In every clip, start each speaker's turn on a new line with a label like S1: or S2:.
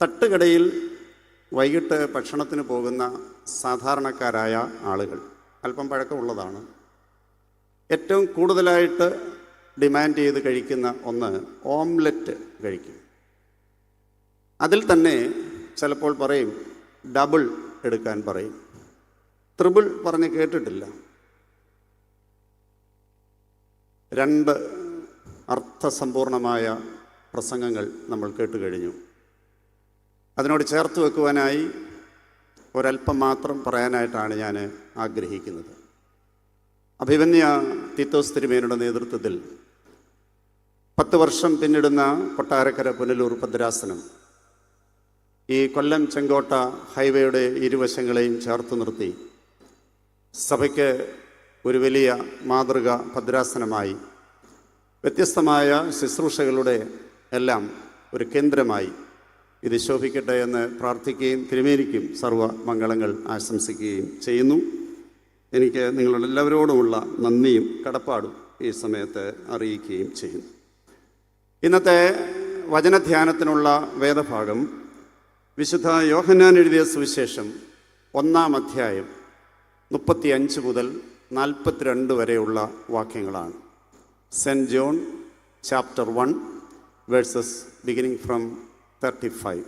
S1: തട്ടുകടയിൽ വൈകിട്ട് ഭക്ഷണത്തിന് പോകുന്ന സാധാരണക്കാരായ ആളുകൾ, അല്പം പഴക്കമുള്ളതാണ്, ഏറ്റവും കൂടുതലായിട്ട് ഡിമാൻഡ് ചെയ്ത് കഴിക്കുന്ന ഒന്ന് ഓംലെറ്റ് കഴിക്കും. അതിൽ തന്നെ ചിലപ്പോൾ പറയും ഡബിൾ എടുക്കാൻ പറയും. ത്രിബിൾ പറഞ്ഞ് കേട്ടിട്ടില്ല. 2 അർത്ഥസമ്പൂർണമായ പ്രസംഗങ്ങൾ നമ്മൾ കേട്ട് കഴിഞ്ഞു. അതിനോട് ചേർത്ത് വെക്കുവാനായി ഒരല്പം മാത്രം പറയാനായിട്ടാണ് ഞാൻ ആഗ്രഹിക്കുന്നത്. അഭിമന്യ തീത്തോസ് തിരുമേനിയുടെ നേതൃത്വത്തിൽ 10 വർഷം പിന്നിടുന്ന കൊട്ടാരക്കര പുനലൂർ ഭദ്രാസനം ഈ കൊല്ലം ചെങ്കോട്ട ഹൈവേയുടെ ഇരുവശങ്ങളെയും ചേർത്ത് നിർത്തി സഭയ്ക്ക് ഒരു വലിയ മാതൃക ഭദ്രാസനമായി, വ്യത്യസ്തമായ ശുശ്രൂഷകളുടെ എല്ലാം ഒരു കേന്ദ്രമായി ഇത് ശോഭിക്കട്ടെ എന്ന് പ്രാർത്ഥിക്കുകയും തിരുമേനിക്കും സർവ്വ മംഗളങ്ങൾ ആശംസിക്കുകയും ചെയ്യുന്നു. എനിക്ക് നിങ്ങളുടെ എല്ലാവരോടുമുള്ള നന്ദിയും കടപ്പാടും ഈ സമയത്ത് അറിയിക്കുകയും ചെയ്യുന്നു. ഇന്നത്തെ വചനധ്യാനത്തിനുള്ള വേദഭാഗം വിശുദ്ധ യോഹന്നാൻ എഴുതിയ സുവിശേഷം 1-ാം അധ്യായം 35 മുതൽ 42 വരെയുള്ള വാക്യങ്ങളാണ്. Saint John chapter 1 verses beginning from 35.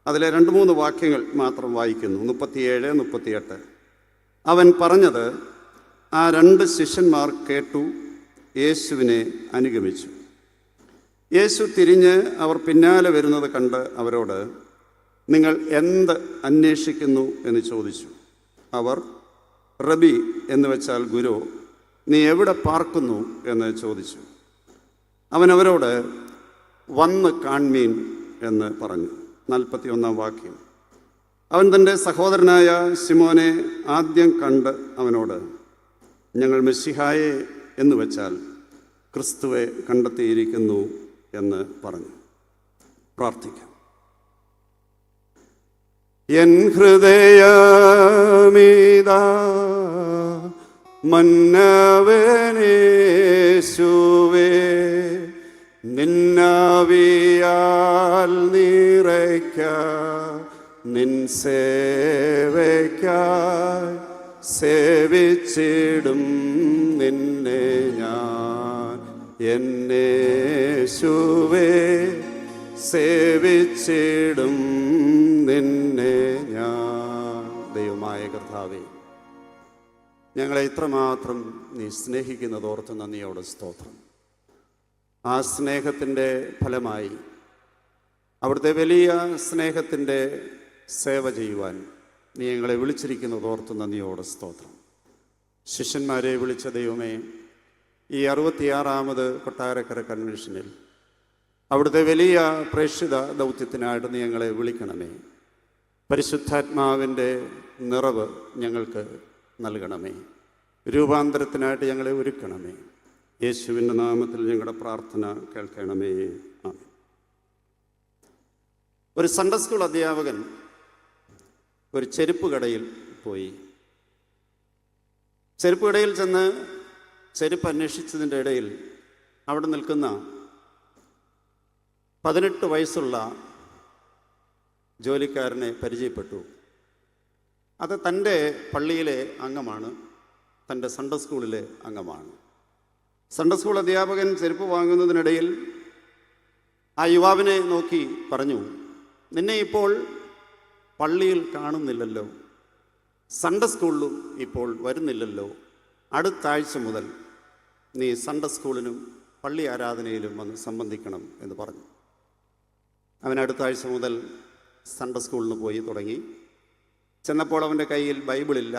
S1: അതിലെ 2-3 വാക്യങ്ങൾ മാത്രം വായിക്കുന്നു. 37, 38. അവൻ പറഞ്ഞത് ആ 2 ശിഷ്യന്മാർ കേട്ടു, യേശുവിനെ അനുഗമിച്ചു. യേശു തിരിഞ്ഞ് അവർ പിന്നാലെ വരുന്നത് കണ്ട് അവരോട്, നിങ്ങൾ എന്ത് അന്വേഷിക്കുന്നു എന്ന് ചോദിച്ചു. അവർ, റബി എന്ന് വെച്ചാൽ ഗുരു, നീ എവിടെ പാർക്കുന്നു എന്ന് ചോദിച്ചു. അവൻ അവരോട്, വന്ന് കാൺമീൻ എന്ന് പറഞ്ഞു. 41-ാം വാക്യം. അവൻ തൻ്റെ സഹോദരനായ ശിമോനെ ആദ്യം കണ്ട് അവനോട്, ഞങ്ങൾ മെസ്സിഹായെ എന്ന് വെച്ചാൽ ക്രിസ്തുവെ കണ്ടെത്തിയിരിക്കുന്നു എന്ന് പറഞ്ഞു. പ്രാർത്ഥിക്കാം. എൻ ഹൃദയമീതാ മന്നവനേശുവേ, നിന്നാവിയാൽ നിറയ്ക്ക, നിൻ സേവയ്ക്കായി സേവിച്ചിടും നിന്നെ ഞാൻ. എന്നേശുവേ സേവിച്ചിടും നിന്നെ ഞാൻ. ദൈവമായ കർത്താവേ, ഞങ്ങളെ ഇത്രമാത്രം നീ സ്നേഹിക്കുന്നതോർത്ത് നന്ദിയോടെ സ്തോത്രം. ആ സ്നേഹത്തിൻ്റെ ഫലമായി അവിടുത്തെ വലിയ സ്നേഹത്തിൻ്റെ സേവ ചെയ്യുവാൻ നീ ഞങ്ങളെ വിളിച്ചിരിക്കുന്നതോർത്ത് നന്ദിയോടെ സ്തോത്രം. ശിഷ്യന്മാരെ വിളിച്ച ദൈവമേ, ഈ 66-ാമത് കൊട്ടാരക്കര കൺവെൻഷനിൽ അവിടുത്തെ വലിയ പ്രേക്ഷിത ദൗത്യത്തിനായിട്ട് നീ ഞങ്ങളെ വിളിക്കണമേ. പരിശുദ്ധാത്മാവിൻ്റെ നിറവ് ഞങ്ങൾക്ക് നൽകണമേ. രൂപാന്തരത്തിനായിട്ട് ഞങ്ങളെ ഒരുക്കണമേ. യേശുവിൻ്റെ നാമത്തിൽ ഞങ്ങളുടെ പ്രാർത്ഥന കേൾക്കണമേ. ആമേൻ. ഒരു സൺഡേ സ്കൂൾ അധ്യാപകൻ ഒരു ചെരുപ്പ് കടയിൽ പോയി. ചെരുപ്പ് കടയിൽ ചെന്ന് ചെരുപ്പ് അന്വേഷിച്ചതിൻ്റെ ഇടയിൽ അവിടെ നിൽക്കുന്ന 18 വയസ്സുള്ള ജോലിക്കാരനെ പരിചയപ്പെട്ടു. അത് തൻ്റെ പള്ളിയിലെ അംഗമാണ്, തൻ്റെ സൺഡേ സ്കൂളിലെ അംഗമാണ്. സൺഡേ സ്കൂൾ അധ്യാപകൻ ചെരുപ്പ് വാങ്ങുന്നതിനിടയിൽ ആ യുവാവിനെ നോക്കി പറഞ്ഞു, നിന്നെ ഇപ്പോൾ പള്ളിയിൽ കാണുന്നില്ലല്ലോ, സൺഡേ സ്കൂളിലും ഇപ്പോൾ വരുന്നില്ലല്ലോ, അടുത്ത ആഴ്ച മുതൽ നീ സൺഡേ സ്കൂളിനും പള്ളി ആരാധനയിലും വന്ന് സംബന്ധിക്കണം എന്ന് പറഞ്ഞു. അവൻ അടുത്ത ആഴ്ച മുതൽ സൺഡേ സ്കൂളിന് പോയി തുടങ്ങി. ചെന്നപ്പോൾ അവൻ്റെ കയ്യിൽ ബൈബിളില്ല.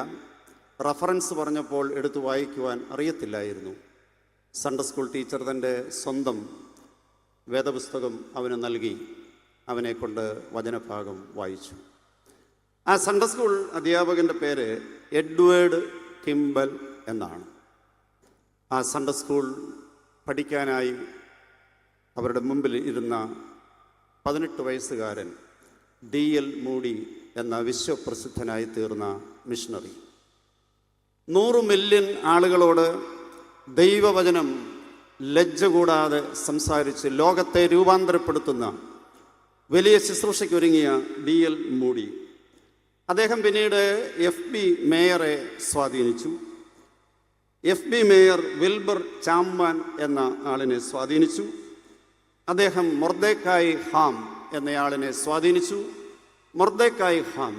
S1: റഫറൻസ് പറഞ്ഞപ്പോൾ എടുത്തു വായിക്കുവാൻ അറിയത്തില്ലായിരുന്നു. സൺഡേ സ്കൂൾ ടീച്ചർ തൻ്റെ സ്വന്തം വേദപുസ്തകം അവന് നൽകി അവനെ കൊണ്ട് വചനഭാഗം വായിച്ചു. ആ സൺഡേ സ്കൂൾ അധ്യാപകൻ്റെ പേര് എഡ്വേർഡ് കിംബൽ എന്നാണ്. ആ സൺഡേ സ്കൂൾ പഠിക്കാനായി അവരുടെ മുമ്പിൽ ഇരുന്ന 18 വയസ്സുകാരൻ D.L. മൂഡി എന്ന വിശ്വപ്രസിദ്ധനായി തീർന്ന മിഷണറി 100 മില്യൺ ആളുകളോട് ദൈവവചനം ലജ്ജ കൂടാതെ സംസാരിച്ച് ലോകത്തെ രൂപാന്തരപ്പെടുത്തുന്ന വലിയ ശുശ്രൂഷയ്ക്ക് ഒരുങ്ങിയ DL മൂഡി. അദ്ദേഹം പിന്നീട് FB മേയറെ സ്വാധീനിച്ചു. FB മേയർ വിൽബർ ചാമ്പാൻ എന്ന ആളിനെ സ്വാധീനിച്ചു. അദ്ദേഹം മൊർദെഖായി ഹാം എന്നയാളിനെ സ്വാധീനിച്ചു. മൊർദെഖായി ഹാം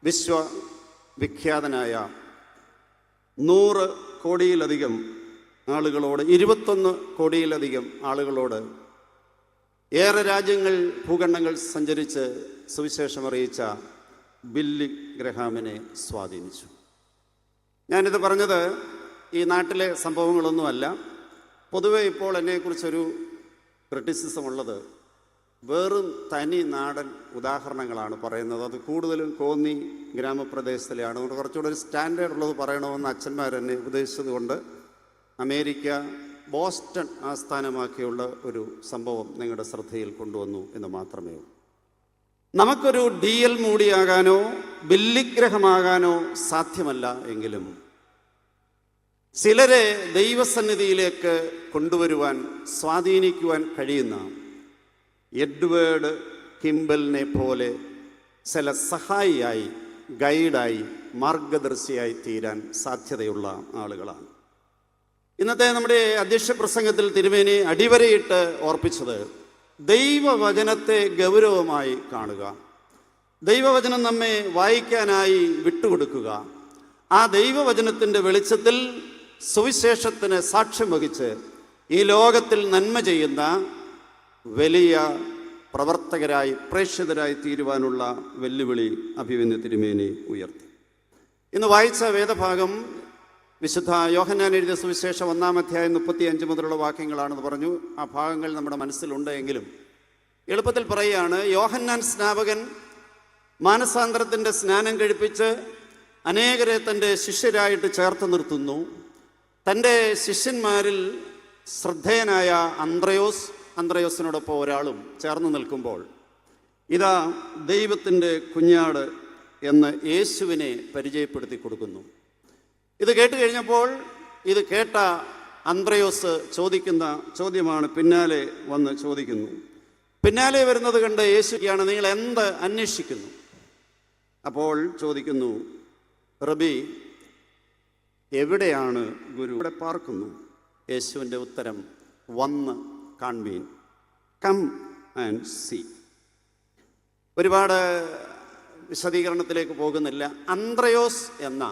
S1: വിശ്വവിഖ്യാതനായ 100 കോടിയിലധികം ആളുകളോട്, 21 കോടിയിലധികം ആളുകളോട്, ഏറെ രാജ്യങ്ങൾ ഭൂഖണ്ഡങ്ങൾ സഞ്ചരിച്ച് സുവിശേഷം അറിയിച്ച ബില്ലി ഗ്രഹാമിനെ സ്വാധീനിച്ചു. ഞാനിത് പറഞ്ഞത് ഈ നാട്ടിലെ സംഭവങ്ങളൊന്നുമല്ല. പൊതുവെ ഇപ്പോൾ എന്നെക്കുറിച്ചൊരു ക്രിറ്റിസിസം ഉള്ളത് വെറും തനി നാടൻ ഉദാഹരണങ്ങളാണ് പറയുന്നത്. അത് കൂടുതലും കോന്നി ഗ്രാമപ്രദേശത്തിലെയാണ്. അതുകൊണ്ട് കുറച്ചുകൂടെ ഒരു സ്റ്റാൻഡേർഡ് ഉള്ളത് പറയണമെന്ന് അച്ഛന്മാർ എന്നെ ഉപദേശിച്ചത് കൊണ്ട് അമേരിക്ക ബോസ്റ്റൺ ആസ്ഥാനമാക്കിയുള്ള ഒരു സംഭവം നിങ്ങളുടെ ശ്രദ്ധയിൽ കൊണ്ടുവന്നു എന്ന് മാത്രമേ ഉള്ളൂ. നമുക്കൊരു DL മൂഡിയാകാനോ ബില്ലിഗ്രഹമാകാനോ സാധ്യമല്ല എങ്കിലും ചിലരെ ദൈവസന്നിധിയിലേക്ക് കൊണ്ടുവരുവാൻ, സ്വാധീനിക്കുവാൻ കഴിയുന്ന എഡ്വേർഡ് കിംബലിനെ പോലെ ചില സഹായിയായി, ഗൈഡായി, മാർഗദർശിയായി തീരാൻ സാധ്യതയുള്ള ആളുകളാണ്. ഇന്നത്തെ നമ്മുടെ അധ്യക്ഷ പ്രസംഗത്തിൽ തിരുമേനി അടിവരയിട്ട് ഓർപ്പിച്ചത് ദൈവവചനത്തെ ഗൗരവമായി കാണുക, ദൈവവചനം നമ്മെ വായിക്കാനായി വിട്ടുകൊടുക്കുക, ആ ദൈവവചനത്തിൻ്റെ വെളിച്ചത്തിൽ സുവിശേഷത്തിന് സാക്ഷ്യം വഹിച്ച് ഈ ലോകത്തിൽ നന്മ ചെയ്യുന്ന വലിയ പ്രവർത്തകരായി, പ്രേക്ഷിതരായി തീരുവാനുള്ള വെല്ലുവിളി അഭിമന്യ തിരുമേനി ഉയർത്തി. ഇന്ന് വായിച്ച വേദഭാഗം വിശുദ്ധ യോഹന്നാൻ എഴുതിയ സുവിശേഷം 1-ാം അധ്യായം 35 മുതലുള്ള വാക്യങ്ങളാണെന്ന് പറഞ്ഞു. ആ ഭാഗങ്ങൾ നമ്മുടെ മനസ്സിലുണ്ട് എങ്കിലും എളുപ്പത്തിൽ പറയുകയാണ്. യോഹന്നാൻ സ്നാപകൻ മാനസാന്തരത്തിൻ്റെ സ്നാനം കഴിപ്പിച്ച് അനേകരെ തൻ്റെ ശിഷ്യരായിട്ട് ചേർത്ത് നിർത്തുന്നു. തൻ്റെ ശിഷ്യന്മാരിൽ ശ്രദ്ധേയനായ അന്ത്രയോസിനോടൊപ്പം ഒരാളും ചേർന്ന് നിൽക്കുമ്പോൾ ഇതാ ദൈവത്തിൻ്റെ കുഞ്ഞാട് എന്ന് യേശുവിനെ പരിചയപ്പെടുത്തി കൊടുക്കുന്നു. ഇത് കേട്ട് കഴിഞ്ഞപ്പോൾ ഇത് കേട്ട അന്ത്രയോസ് ചോദിക്കുന്ന ചോദ്യമാണ് പിന്നാലെ വന്ന് ചോദിക്കുന്നു. പിന്നാലെ വരുന്നത് കണ്ട് യേശുക്കാണ്, നിങ്ങൾ എന്ത് അന്വേഷിക്കുന്നു? അപ്പോൾ ചോദിക്കുന്നു, റബി, എവിടെയാണ് ഗുരു? ഇവിടെ പാർക്കുന്നു. യേശുവിൻ്റെ ഉത്തരം, വന്ന് കാൺമീൻ, കം ആൻഡ് സീ. ഒരുപാട് വിശദീകരണത്തിലേക്ക് പോകുന്നില്ല. അന്ത്രയോസ് എന്ന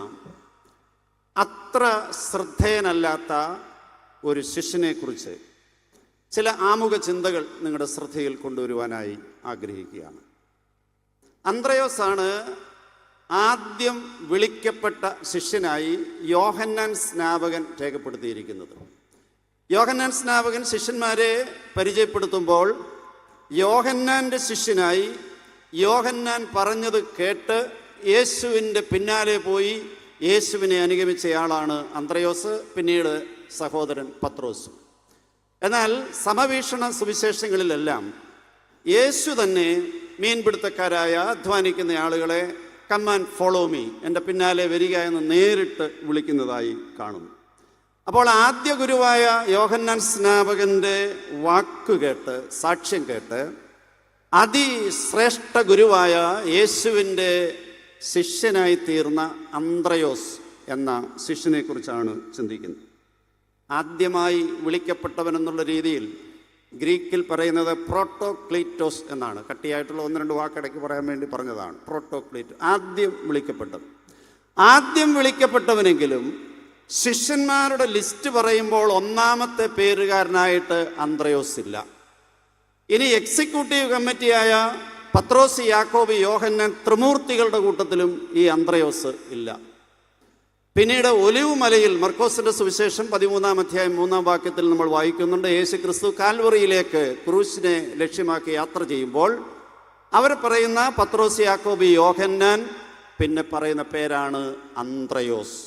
S1: അത്ര ശ്രദ്ധേയനല്ലാത്ത ഒരു ശിഷ്യനെക്കുറിച്ച് ചില ആമുഖ ചിന്തകൾ നിങ്ങളുടെ ശ്രദ്ധയിൽ കൊണ്ടുവരുവാനായി ആഗ്രഹിക്കുകയാണ്. അന്ത്രയോസാണ് ആദ്യം വിളിക്കപ്പെട്ട ശിഷ്യനായി യോഹന്നാൻ സ്നാപകൻ രേഖപ്പെടുത്തിയിരിക്കുന്നത്. യോഹന്നാൻ സ്നാപകൻ ശിഷ്യന്മാരെ പരിചയപ്പെടുത്തുമ്പോൾ യോഹന്നാൻ്റെ ശിഷ്യനായി യോഹന്നാൻ പറഞ്ഞത് കേട്ട് യേശുവിൻ്റെ പിന്നാലെ പോയി യേശുവിനെ അനുഗമിച്ചയാളാണ് അന്ത്രയോസ്, പിന്നീട് സഹോദരൻ പത്രോസ്. എന്നാൽ സമവീക്ഷണ സുവിശേഷങ്ങളിലെല്ലാം യേശു തന്നെ മീൻപിടുത്തക്കാരായ അധ്വാനിക്കുന്ന ആളുകളെ കം ആൻഡ് ഫോളോ മീ, എൻ്റെ പിന്നാലെ വരിക എന്ന് നേരിട്ട് വിളിക്കുന്നതായി കാണുന്നു. അപ്പോൾ ആദ്യ ഗുരുവായ യോഹന്നാൻ സ്നാപകൻ്റെ വാക്കുകേട്ട്, സാക്ഷ്യം കേട്ട് അതിശ്രേഷ്ഠ ഗുരുവായ യേശുവിൻ്റെ ശിഷ്യനായി തീർന്ന അന്ത്രയോസ് എന്ന ശിഷ്യനെക്കുറിച്ചാണ് ചിന്തിക്കുന്നത്. ആദ്യമായി വിളിക്കപ്പെട്ടവനെന്നുള്ള രീതിയിൽ ഗ്രീക്കിൽ പറയുന്നത് പ്രോട്ടോക്ലീറ്റോസ് എന്നാണ്. കട്ടിയായിട്ടുള്ള 1-2 വാക്കിടയ്ക്ക് പറയാൻ വേണ്ടി പറഞ്ഞതാണ്. പ്രോട്ടോക്ലീറ്റോ, ആദ്യം വിളിക്കപ്പെട്ടത്. ആദ്യം വിളിക്കപ്പെട്ടവനെങ്കിലും ശിഷ്യന്മാരുടെ ലിസ്റ്റ് പറയുമ്പോൾ 1-ാമത്തെ പേരുകാരനായിട്ട് അന്ത്രയോസ് ഇല്ല. ഇനി എക്സിക്യൂട്ടീവ് കമ്മിറ്റിയായ പത്രോസ്, യാക്കോബ്, യോഹന്നാൻ ത്രിമൂർത്തികളുടെ കൂട്ടത്തിലും ഈ അന്ത്രയോസ് ഇല്ല. പിന്നീട് ഒലിവ് മലയിൽ മർക്കോസിൻ്റെ സുവിശേഷം 13-ാം അധ്യായം 3-ാം വാക്യത്തിൽ നമ്മൾ വായിക്കുന്നുണ്ട്. യേശു ക്രിസ്തു കാൽവറിയിലേക്ക് ക്രൂശിനെ ലക്ഷ്യമാക്കി യാത്ര ചെയ്യുമ്പോൾ അവർ പറയുന്ന പത്രോസ്, യാക്കോബ്, യോഹന്നാൻ, പിന്നെ പറയുന്ന പേരാണ് അന്ത്രയോസ്.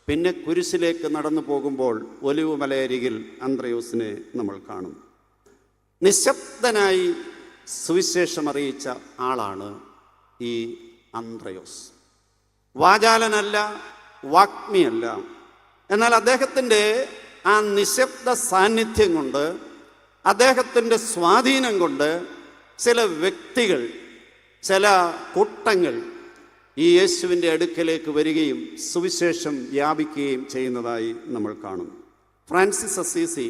S1: പിന്നെ കുരിശിലേക്ക് നടന്നു പോകുമ്പോൾ ഒലിവ് മലയരികിൽ അന്ത്രയോസിനെ നമ്മൾ കാണും. നിശബ്ദനായി സുവിശേഷം അറിയിച്ച ആളാണ് ഈ അന്ത്രയോസ്. വാചാലനല്ല, വാഗ്മിയല്ല. എന്നാൽ അദ്ദേഹത്തിൻ്റെ ആ നിശബ്ദ സാന്നിധ്യം കൊണ്ട്, അദ്ദേഹത്തിൻ്റെ സ്വാധീനം കൊണ്ട് ചില വ്യക്തികൾ, ചില കൂട്ടങ്ങൾ ഈ യേശുവിൻ്റെ അടുക്കലേക്ക് വരികയും സുവിശേഷം വ്യാപിക്കുകയും ചെയ്യുന്നതായി നമ്മൾ കാണും. ഫ്രാൻസിസ് അസീസി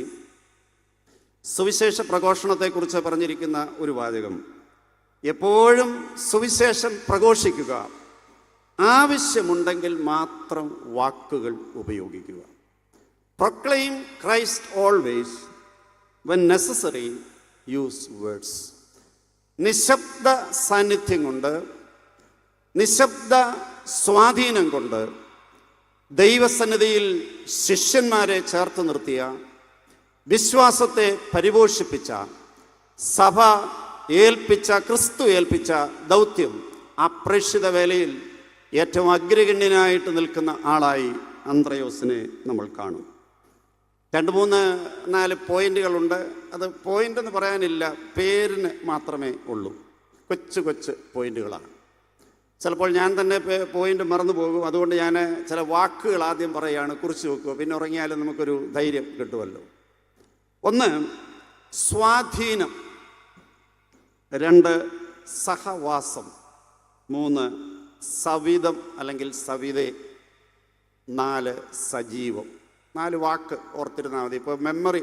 S1: സുവിശേഷ പ്രഘോഷണത്തെക്കുറിച്ച് പറഞ്ഞിരിക്കുന്ന ഒരു വാചകം: എപ്പോഴും സുവിശേഷം പ്രഘോഷിക്കുക, ആവശ്യമുണ്ടെങ്കിൽ മാത്രം വാക്കുകൾ ഉപയോഗിക്കുക. Proclaim Christ always, when necessary use words. നിശബ്ദ സാന്നിധ്യം കൊണ്ട്, നിശബ്ദ സ്വാധീനം കൊണ്ട് ദൈവസന്നിധിയിൽ ശിഷ്യന്മാരെ ചേർത്ത് നിർത്തിയ, വിശ്വാസത്തെ പരിപോഷിപ്പിച്ച, സഭ ഏൽപ്പിച്ച, ക്രിസ്തു ഏൽപ്പിച്ച ദൗത്യം, ആ പ്രേക്ഷിത വേലയിൽ ഏറ്റവും അഗ്രഗണ്യനായിട്ട് നിൽക്കുന്ന ആളായി അന്ത്രയോസിനെ നമ്മൾ കാണും. 2-3-4 പോയിന്റുകളുണ്ട്. അത് പോയിന്റ് എന്ന് പറയാനില്ല, പേരിന് മാത്രമേ ഉള്ളൂ. കൊച്ചു കൊച്ചു പോയിന്റുകളാണ്. ചിലപ്പോൾ ഞാൻ തന്നെ പോയിന്റ് മറന്നു പോകും. അതുകൊണ്ട് ഞാൻ ചില വാക്കുകൾ ആദ്യം പറയുകയാണ്, കുറിച്ച് വെക്കുക, പിന്നെ ഉറങ്ങിയാലും നമുക്കൊരു ധൈര്യം കിട്ടുമല്ലോ. 1, സ്വാധീനം. 2, സഹവാസം. 3, സവിധം അല്ലെങ്കിൽ സവിതേ. 4, സജീവം. 4 വാക്ക് ഓർത്തിരുന്നാൽ മതി. ഇപ്പോൾ മെമ്മറി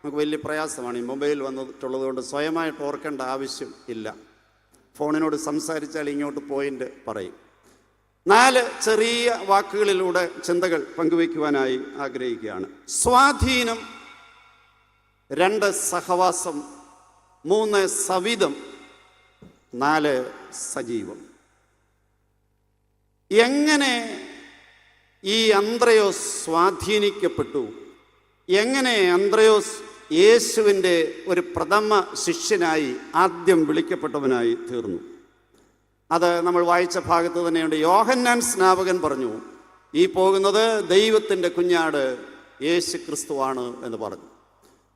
S1: നമുക്ക് വലിയ പ്രയാസമാണ്. ഈ മൊബൈൽ വന്നിട്ടുള്ളത് കൊണ്ട് സ്വയമായിട്ട് ഓർക്കേണ്ട ആവശ്യം ഇല്ല. ഫോണിനോട് സംസാരിച്ചാൽ ഇങ്ങോട്ട് പോയിന്റ് പറയും. 4 ചെറിയ വാക്കുകളിലൂടെ ചിന്തകൾ പങ്കുവയ്ക്കുവാനായി ആഗ്രഹിക്കുകയാണ്. സ്വാധീനം, 2 സഹവാസം, 3 സവിധം, 4 സജീവം. എങ്ങനെ ഈ അന്ത്രയോസ് സ്വാധീനിക്കപ്പെട്ടു? എങ്ങനെ അന്ത്രയോസ് യേശുവിൻ്റെ ഒരു പ്രഥമ ശിഷ്യനായി, ആദ്യം വിളിക്കപ്പെട്ടവനായി തീർന്നു? അത് നമ്മൾ വായിച്ച ഭാഗത്ത് തന്നെയുണ്ട്. യോഹന്നാൻ സ്നാപകൻ പറഞ്ഞു, ഈ പോകുന്നത് ദൈവത്തിൻ്റെ കുഞ്ഞാട് യേശു ക്രിസ്തുവാണ് എന്ന് പറഞ്ഞു.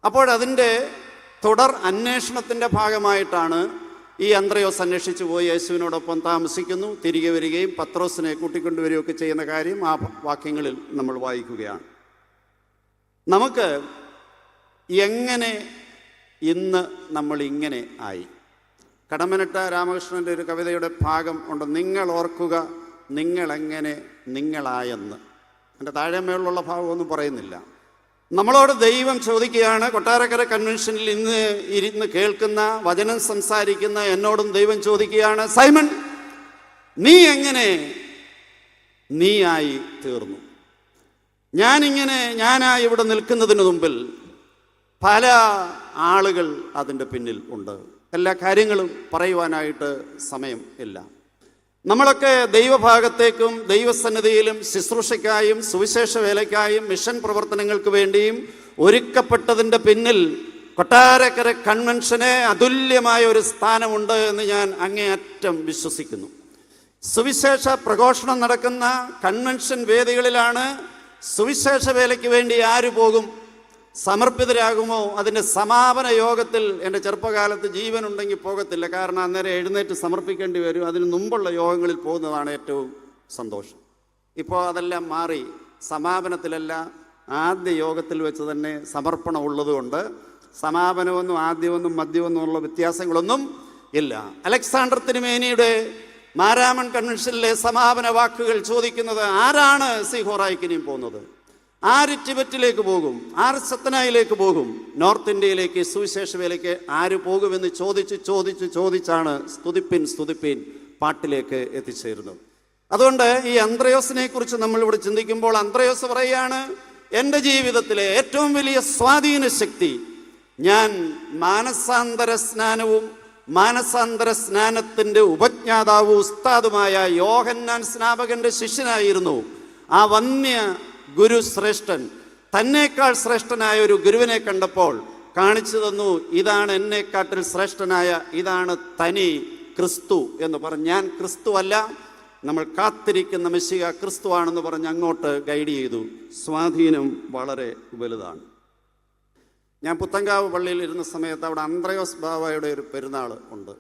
S1: അപ്പോഴതിൻ്റെ തുടർ അന്വേഷണത്തിൻ്റെ ഭാഗമായിട്ടാണ് ഈ അന്ത്രയോസ് അന്വേഷിച്ചു പോയി യേശുവിനോടൊപ്പം താമസിക്കുന്നു, തിരികെ വരികയും പത്രോസിനെ കൂട്ടിക്കൊണ്ടുവരികയൊക്കെ ചെയ്യുന്ന കാര്യം ആ വാക്യങ്ങളിൽ നമ്മൾ വായിക്കുകയാണ്. നമുക്ക് എങ്ങനെ ഇന്ന് നമ്മൾ ഇങ്ങനെ ആയി? കടമ്മനിട്ട രാമകൃഷ്ണൻ്റെ ഒരു കവിതയുടെ ഭാഗം ഉണ്ട്, നിങ്ങൾ ഓർക്കുക നിങ്ങളെങ്ങനെ നിങ്ങളായെന്ന്. എൻ്റെ താഴെമേലുള്ള ഭാഗമൊന്നും പറയുന്നില്ല. നമ്മളോട് ദൈവം ചോദിക്കുകയാണ്. കൊട്ടാരക്കര കൺവെൻഷനിൽ ഇന്ന് ഇരുന്ന് കേൾക്കുന്ന, വചനം സംസാരിക്കുന്ന എന്നോടും ദൈവം ചോദിക്കുകയാണ്, സൈമൺ, നീ എങ്ങനെ നീയായി തീർന്നു? ഞാനായി ഇവിടെ നിൽക്കുന്നതിന് മുമ്പിൽ പല ആളുകൾ അതിൻ്റെ പിന്നിൽ ഉണ്ട്. എല്ലാ കാര്യങ്ങളും പറയുവാനായിട്ട് സമയം ഇല്ല. നമ്മളൊക്കെ ദൈവഭാഗത്തേക്കും ദൈവസന്നിധിയിലും ശുശ്രൂഷയ്ക്കായും സുവിശേഷ വേലയ്ക്കായും മിഷൻ പ്രവർത്തനങ്ങൾക്ക് വേണ്ടിയും ഒരുക്കപ്പെട്ടതിൻ്റെ പിന്നിൽ കൊട്ടാരക്കര കൺവെൻഷന് അതുല്യമായ ഒരു സ്ഥാനമുണ്ട് എന്ന് ഞാൻ അങ്ങേയറ്റം വിശ്വസിക്കുന്നു. സുവിശേഷ പ്രഘോഷണം നടക്കുന്ന കൺവെൻഷൻ വേദികളിലാണ് സുവിശേഷ വേലയ്ക്ക് വേണ്ടി ആര് പോകും? സമർപ്പിതരാകുമോ? അതിൻ്റെ സമാപന യോഗത്തിൽ എൻ്റെ ചെറുപ്പകാലത്ത് ജീവനുണ്ടെങ്കിൽ പോകത്തില്ല, കാരണം അന്നേരം എഴുന്നേറ്റ് സമർപ്പിക്കേണ്ടി വരും. അതിന് മുമ്പുള്ള യോഗങ്ങളിൽ പോകുന്നതാണ് ഏറ്റവും സന്തോഷം. ഇപ്പോൾ അതെല്ലാം മാറി. സമാപനത്തിലല്ല, ആദ്യ യോഗത്തിൽ വെച്ച് തന്നെ സമർപ്പണം ഉള്ളതുകൊണ്ട് സമാപനമൊന്നും ആദ്യമൊന്നും മദ്യമൊന്നും ഉള്ള വ്യത്യാസങ്ങളൊന്നും ഇല്ല. അലക്സാണ്ടർ തിരുമേനിയുടെ മാരാമൺ കൺവെൻഷനിലെ സമാപന വാക്കുകൾ ചോദിക്കുന്നത്, ആരാണ് സീഹോറായിക്കിനിയും പോകുന്നത്? ആര് ടിബറ്റിലേക്ക് പോകും? ആര് സത്തനായിലേക്ക് പോകും? നോർത്ത് ഇന്ത്യയിലേക്ക് സുവിശേഷ വേലയ്ക്ക് ആര് പോകുമെന്ന് ചോദിച്ചാണ് സ്തുതിപ്പിൻ പാട്ടിലേക്ക് എത്തിച്ചേരുന്നത്. അതുകൊണ്ട് ഈ അന്ത്രയോസിനെ കുറിച്ച് നമ്മളിവിടെ ചിന്തിക്കുമ്പോൾ അന്ത്രയോസ് പറയുകയാണ്, എൻ്റെ ജീവിതത്തിലെ ഏറ്റവും വലിയ സ്വാധീന ശക്തി, ഞാൻ മാനസാന്തര സ്നാനവും മാനസാന്തര സ്നാനത്തിൻ്റെ ഉപജ്ഞാതാവും ഉസ്താദുമായ യോഹന്നാൻ സ്നാപകൻ്റെ ശിഷ്യനായിരുന്നു. ആ വന്യ ഗുരു ശ്രേഷ്ഠൻ തന്നേക്കാൾ ശ്രേഷ്ഠനായ ഒരു ഗുരുവിനെ കണ്ടപ്പോൾ കാണിച്ചു തന്നു, ഇതാണ് എന്നെക്കാട്ടിൽ ശ്രേഷ്ഠനായ, ഇതാണ് തനി ക്രിസ്തു എന്ന് പറഞ്ഞ്. ഞാൻ ക്രിസ്തു അല്ല, നമ്മൾ കാത്തിരിക്കുന്ന മെസ്സിഹ ക്രിസ്തുവാണെന്ന് പറഞ്ഞ് അങ്ങോട്ട് ഗൈഡ് ചെയ്തു. സ്വാധീനം വളരെ വലുതാണ്. ഞാൻ പുത്തങ്കാവ് പള്ളിയിൽ ഇരുന്ന സമയത്ത് അവിടെ അന്ത്രയോസ് ബാവയുടെ ഒരു പെരുന്നാൾ ഉണ്ട്.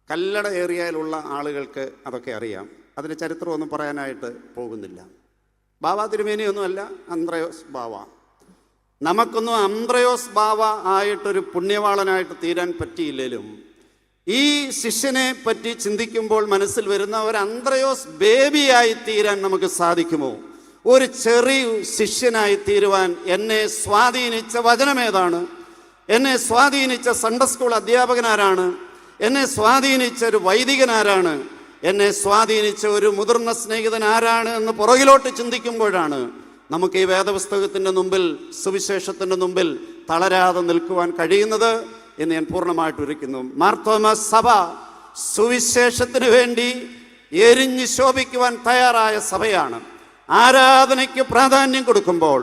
S1: കല്ലട ഏരിയയിലുള്ള ആളുകൾക്ക് അതൊക്കെ അറിയാം. അതിൻ്റെ ചരിത്രമൊന്നും പറയാനായിട്ട് പോകുന്നില്ല. ബാവ തിരുമേനിയൊന്നുമല്ല, അന്ത്രയോസ് ബാവ. നമുക്കൊന്നും അന്ത്രയോസ് ബാവ ആയിട്ടൊരു പുണ്യവാളനായിട്ട് തീരാൻ പറ്റിയില്ലെങ്കിലും ഈ ശിഷ്യനെ പറ്റി ചിന്തിക്കുമ്പോൾ മനസ്സിൽ വരുന്ന ഒരു അന്ത്രയോസ് ബേബിയായി തീരാൻ നമുക്ക് സാധിക്കുമോ? ഒരു ചെറിയ ശിഷ്യനായി തീരുവാൻ എന്നെ സ്വാധീനിച്ച വചനമേതാണ്? എന്നെ സ്വാധീനിച്ച സൺഡേ സ്കൂൾ അധ്യാപകനാരാണ്? എന്നെ സ്വാധീനിച്ച ഒരു വൈദികനാരാണ്? എന്നെ സ്വാധീനിച്ച ഒരു മുതിർന്ന സ്നേഹിതൻ ആരാണ് എന്ന് പുറകിലോട്ട് ചിന്തിക്കുമ്പോഴാണ് നമുക്ക് ഈ വേദപുസ്തകത്തിൻ്റെ മുമ്പിൽ, സുവിശേഷത്തിൻ്റെ മുമ്പിൽ തളരാതെ നിൽക്കുവാൻ കഴിയുന്നത് എന്ന് ഞാൻ പൂർണ്ണമായിട്ട് ഉരയ്ക്കുന്നു. മാർത്തോമ സഭ സുവിശേഷത്തിന് വേണ്ടി എരിഞ്ഞ് ശോഭിക്കുവാൻ തയ്യാറായ സഭയാണ്. ആരാധനയ്ക്ക് പ്രാധാന്യം കൊടുക്കുമ്പോൾ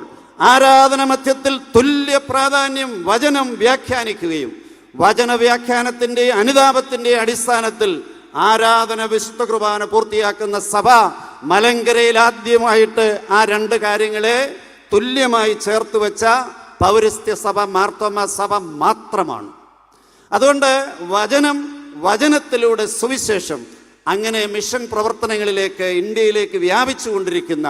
S1: ആരാധന മധ്യത്തിൽ തുല്യ പ്രാധാന്യം വചനം വ്യാഖ്യാനിക്കുകയും വചന വ്യാഖ്യാനത്തിൻ്റെ അനുതാപത്തിൻ്റെ അടിസ്ഥാനത്തിൽ ആരാധന വിശുദ്ധ കുർബാന പൂർത്തിയാക്കുന്ന സഭ മലങ്കരയിൽ ആദ്യമായിട്ട് ആ രണ്ട് കാര്യങ്ങളെ തുല്യമായി ചേർത്ത് വെച്ച പൗരസ്ത്യ സഭ മാർത്തോമ സഭ മാത്രമാണ്. അതുകൊണ്ട് വചനത്തിലൂടെ സുവിശേഷം അങ്ങനെ മിഷൻ പ്രവർത്തനങ്ങളിലേക്ക് ഇന്ത്യയിലേക്ക് വ്യാപിച്ചു കൊണ്ടിരിക്കുന്ന,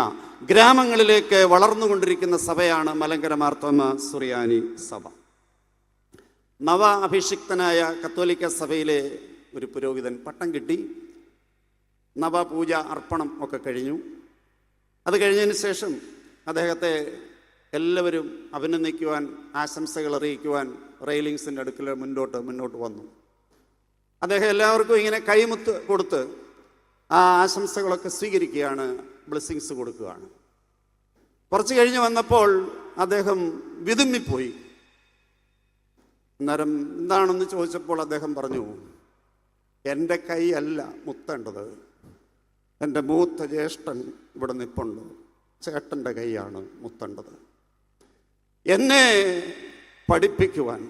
S1: ഗ്രാമങ്ങളിലേക്ക് വളർന്നുകൊണ്ടിരിക്കുന്ന സഭയാണ് മലങ്കര മാർത്തോമ സുറിയാനി സഭ. നവ അഭിഷിക്തനായ കത്തോലിക്ക സഭയിലെ ഒരു പുരോഹിതൻ പട്ടം കിട്ടി. നവപൂജ അർപ്പണം ഒക്കെ കഴിഞ്ഞു. അത് കഴിഞ്ഞതിന് ശേഷം അദ്ദേഹത്തെ എല്ലാവരും അഭിനന്ദിക്കുവാൻ, ആശംസകൾ അറിയിക്കുവാൻ റെയിലിങ്സിൻ്റെ അടുക്കൽ മുന്നോട്ട് വന്നു. അദ്ദേഹം എല്ലാവർക്കും ഇങ്ങനെ കൈമുത്ത് കൊടുത്ത് ആ ആശംസകളൊക്കെ സ്വീകരിക്കുകയാണ്, ബ്ലെസ്സിങ്സ് കൊടുക്കുകയാണ്. കുറച്ച് കഴിഞ്ഞ് വന്നപ്പോൾ അദ്ദേഹം വിതുമ്മിപ്പോയി. അന്നേരം എന്താണെന്ന് ചോദിച്ചപ്പോൾ അദ്ദേഹം പറഞ്ഞു, എൻ്റെ കൈ അല്ല മുത്തേണ്ടത്, എൻ്റെ മൂത്ത ജ്യേഷ്ഠൻ ഇവിടെ നിൽപ്പുണ്ട്, ചേട്ടൻ്റെ കൈയാണ് മുത്തേണ്ടത്. എന്നെ പഠിപ്പിക്കുവാൻ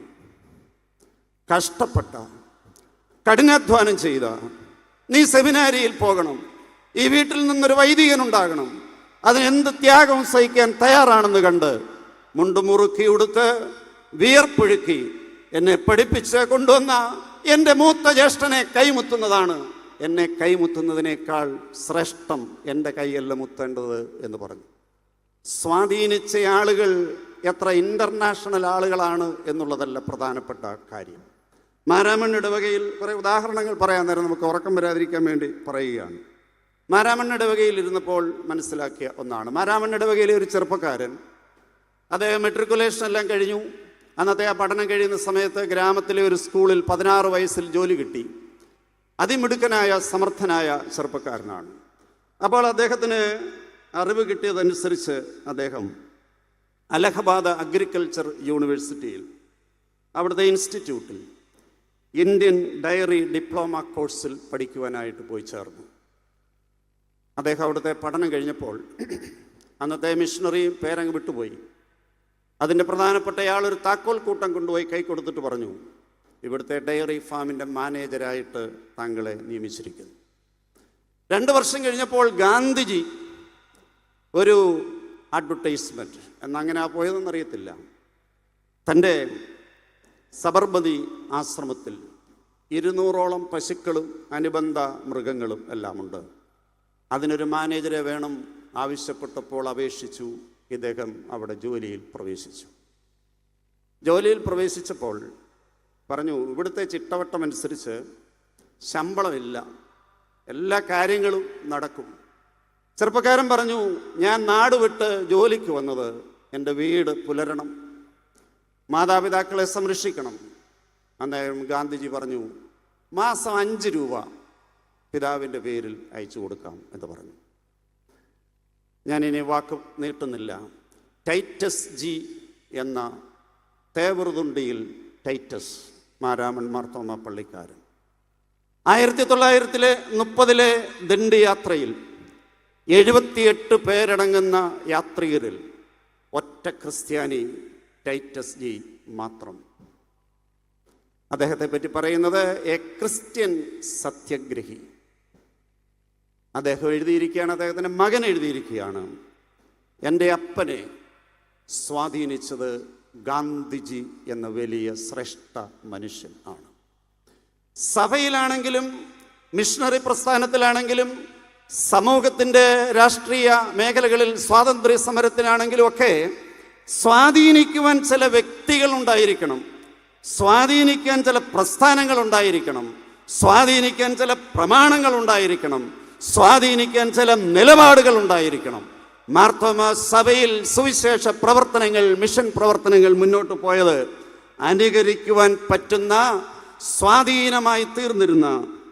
S1: കഷ്ടപ്പെട്ട, കഠിനാധ്വാനം ചെയ്ത, നീ സെമിനാരിയിൽ പോകണം, ഈ വീട്ടിൽ നിന്നൊരു വൈദികനുണ്ടാകണം, അതിനെന്ത് ത്യാഗവും സഹിക്കാൻ തയ്യാറാണെന്ന് കണ്ട് മുണ്ടുമുറുക്കി ഉടുത്ത് വിയർപ്പൊഴുക്കി എന്നെ പഠിപ്പിച്ച് കൊണ്ടുവന്ന എൻ്റെ മൂത്ത ജ്യേഷ്ഠനെ കൈമുത്തുന്നതാണ് എന്നെ കൈമുത്തുന്നതിനേക്കാൾ ശ്രേഷ്ഠം എൻ്റെ കൈയല്ല മുത്തേണ്ടത് എന്ന് പറഞ്ഞു. സ്വാധീനിച്ച ആളുകൾ എത്ര ഇൻ്റർനാഷണൽ ആളുകളാണ് എന്നുള്ളതല്ല പ്രധാനപ്പെട്ട കാര്യം. മാരാമൺ ഇടവകയിൽ കുറേ ഉദാഹരണങ്ങൾ പറയാൻ നേരം നമുക്ക് ഉറക്കം വരാതിരിക്കാൻ വേണ്ടി പറയുകയാണ്. മാരാമൺ ഇടവകയിൽ ഇരുന്നപ്പോൾ മനസ്സിലാക്കിയ ഒന്നാണ്. മാരാമൺ ഇടവകയിലെ ഒരു ചെറുപ്പക്കാരൻ, അദ്ദേഹം മെട്രിക്കുലേഷൻ എല്ലാം കഴിഞ്ഞു. അന്നത്തെ ആ പഠനം കഴിയുന്ന സമയത്ത് ഗ്രാമത്തിലെ ഒരു സ്കൂളിൽ 16 വയസ്സിൽ ജോലി കിട്ടി. അതിമിടുക്കനായ സമർത്ഥനായ ചെറുപ്പക്കാരനാണ്. അപ്പോൾ അദ്ദേഹത്തിന് അറിവ് കിട്ടിയതനുസരിച്ച് അദ്ദേഹം അലഹബാദ് അഗ്രികൾച്ചർ യൂണിവേഴ്സിറ്റിയിൽ, അവിടുത്തെ ഇൻസ്റ്റിറ്റ്യൂട്ടിൽ ഇന്ത്യൻ ഡയറി ഡിപ്ലോമ കോഴ്സിൽ പഠിക്കുവാനായിട്ട് പോയി ചേർന്നു. അദ്ദേഹം അവിടുത്തെ പഠനം കഴിഞ്ഞപ്പോൾ അന്നത്തെ മിഷണറി പേരങ്ങ് വിട്ടുപോയി. അതിൻ്റെ പ്രധാനപ്പെട്ടയാളൊരു താക്കോൽ കൂട്ടം കൊണ്ടുപോയി കൈ കൊടുത്തിട്ട് പറഞ്ഞു, ഇവിടുത്തെ ഡയറി ഫാമിൻ്റെ മാനേജരായിട്ട് താങ്കളെ നിയമിച്ചിരിക്കുന്നു. 2 വർഷം കഴിഞ്ഞപ്പോൾ ഗാന്ധിജി ഒരു അഡ്വർടൈസ്മെൻറ്റ് എന്നങ്ങനെ പോയതെന്നറിയത്തില്ല, തൻ്റെ സബർമതി ആശ്രമത്തിൽ 200ഓളം പശുക്കളും അനുബന്ധ മൃഗങ്ങളും എല്ലാമുണ്ട്, അതിനൊരു മാനേജരെ വേണം ആവശ്യപ്പെട്ടപ്പോൾ അപേക്ഷിച്ചു. ഇദ്ദേഹം അവിടെ ജോലിയിൽ പ്രവേശിച്ചു. ജോലിയിൽ പ്രവേശിച്ചപ്പോൾ പറഞ്ഞു, ഇവിടുത്തെ ചിട്ടവട്ടമനുസരിച്ച് ശമ്പളമില്ല, എല്ലാ കാര്യങ്ങളും നടക്കും. ചെറുപ്പക്കാരൻ പറഞ്ഞു, ഞാൻ നാട് വിട്ട് ജോലിക്ക് വന്നത് എൻ്റെ വീട് പുലരണം, മാതാപിതാക്കളെ സംരക്ഷിക്കണം. അന്നേരം ഗാന്ധിജി പറഞ്ഞു, മാസം 5 രൂപ പിതാവിൻ്റെ പേരിൽ അയച്ചു കൊടുക്കാം എന്ന് പറഞ്ഞു. ഞാനിനി വാക്ക് നീട്ടുന്നില്ല. ടൈറ്റസ് ജി എന്ന തേവറുതുണ്ടിയിൽ ടൈറ്റസ് മാരാമൺ മാർത്തോമ പള്ളിക്കാരൻ 1930 ദണ്ഡി യാത്രയിൽ 78 പേരടങ്ങുന്ന യാത്രികരിൽ ഒറ്റ ക്രിസ്ത്യാനി ടൈറ്റസ് ജി മാത്രം. അദ്ദേഹത്തെ പറ്റി പറയുന്നത് എ ക്രിസ്ത്യൻ സത്യഗ്രഹി. അദ്ദേഹം എഴുതിയിരിക്കുകയാണ്, അദ്ദേഹത്തിൻ്റെ മകൻ എഴുതിയിരിക്കുകയാണ്, എൻ്റെ അപ്പനെ സ്വാധീനിച്ചത് ഗാന്ധിജി എന്ന വലിയ ശ്രേഷ്ഠ മനുഷ്യൻ ആണ്. സഭയിലാണെങ്കിലും മിഷണറി പ്രസ്ഥാനത്തിലാണെങ്കിലും സമൂഹത്തിൻ്റെ രാഷ്ട്രീയ മേഖലകളിൽ സ്വാതന്ത്ര്യ സമരത്തിലാണെങ്കിലും ഒക്കെ സ്വാധീനിക്കുവാൻ ചില വ്യക്തികൾ ഉണ്ടായിരിക്കണം, സ്വാധീനിക്കാൻ ചില പ്രസ്ഥാനങ്ങൾ ഉണ്ടായിരിക്കണം, സ്വാധീനിക്കാൻ ചില പ്രമാണങ്ങൾ ഉണ്ടായിരിക്കണം, സ്വാധീനിക്കാൻ ചില നിലപാടുകൾ ഉണ്ടായിരിക്കണം. മാർത്തോമ സഭയിൽ സുവിശേഷ പ്രവർത്തനങ്ങൾ, മിഷൻ പ്രവർത്തനങ്ങൾ മുന്നോട്ട് പോയത് അനുകരിക്കുവാൻ പറ്റുന്ന, സ്വാധീനമായി തീർന്നിരുന്ന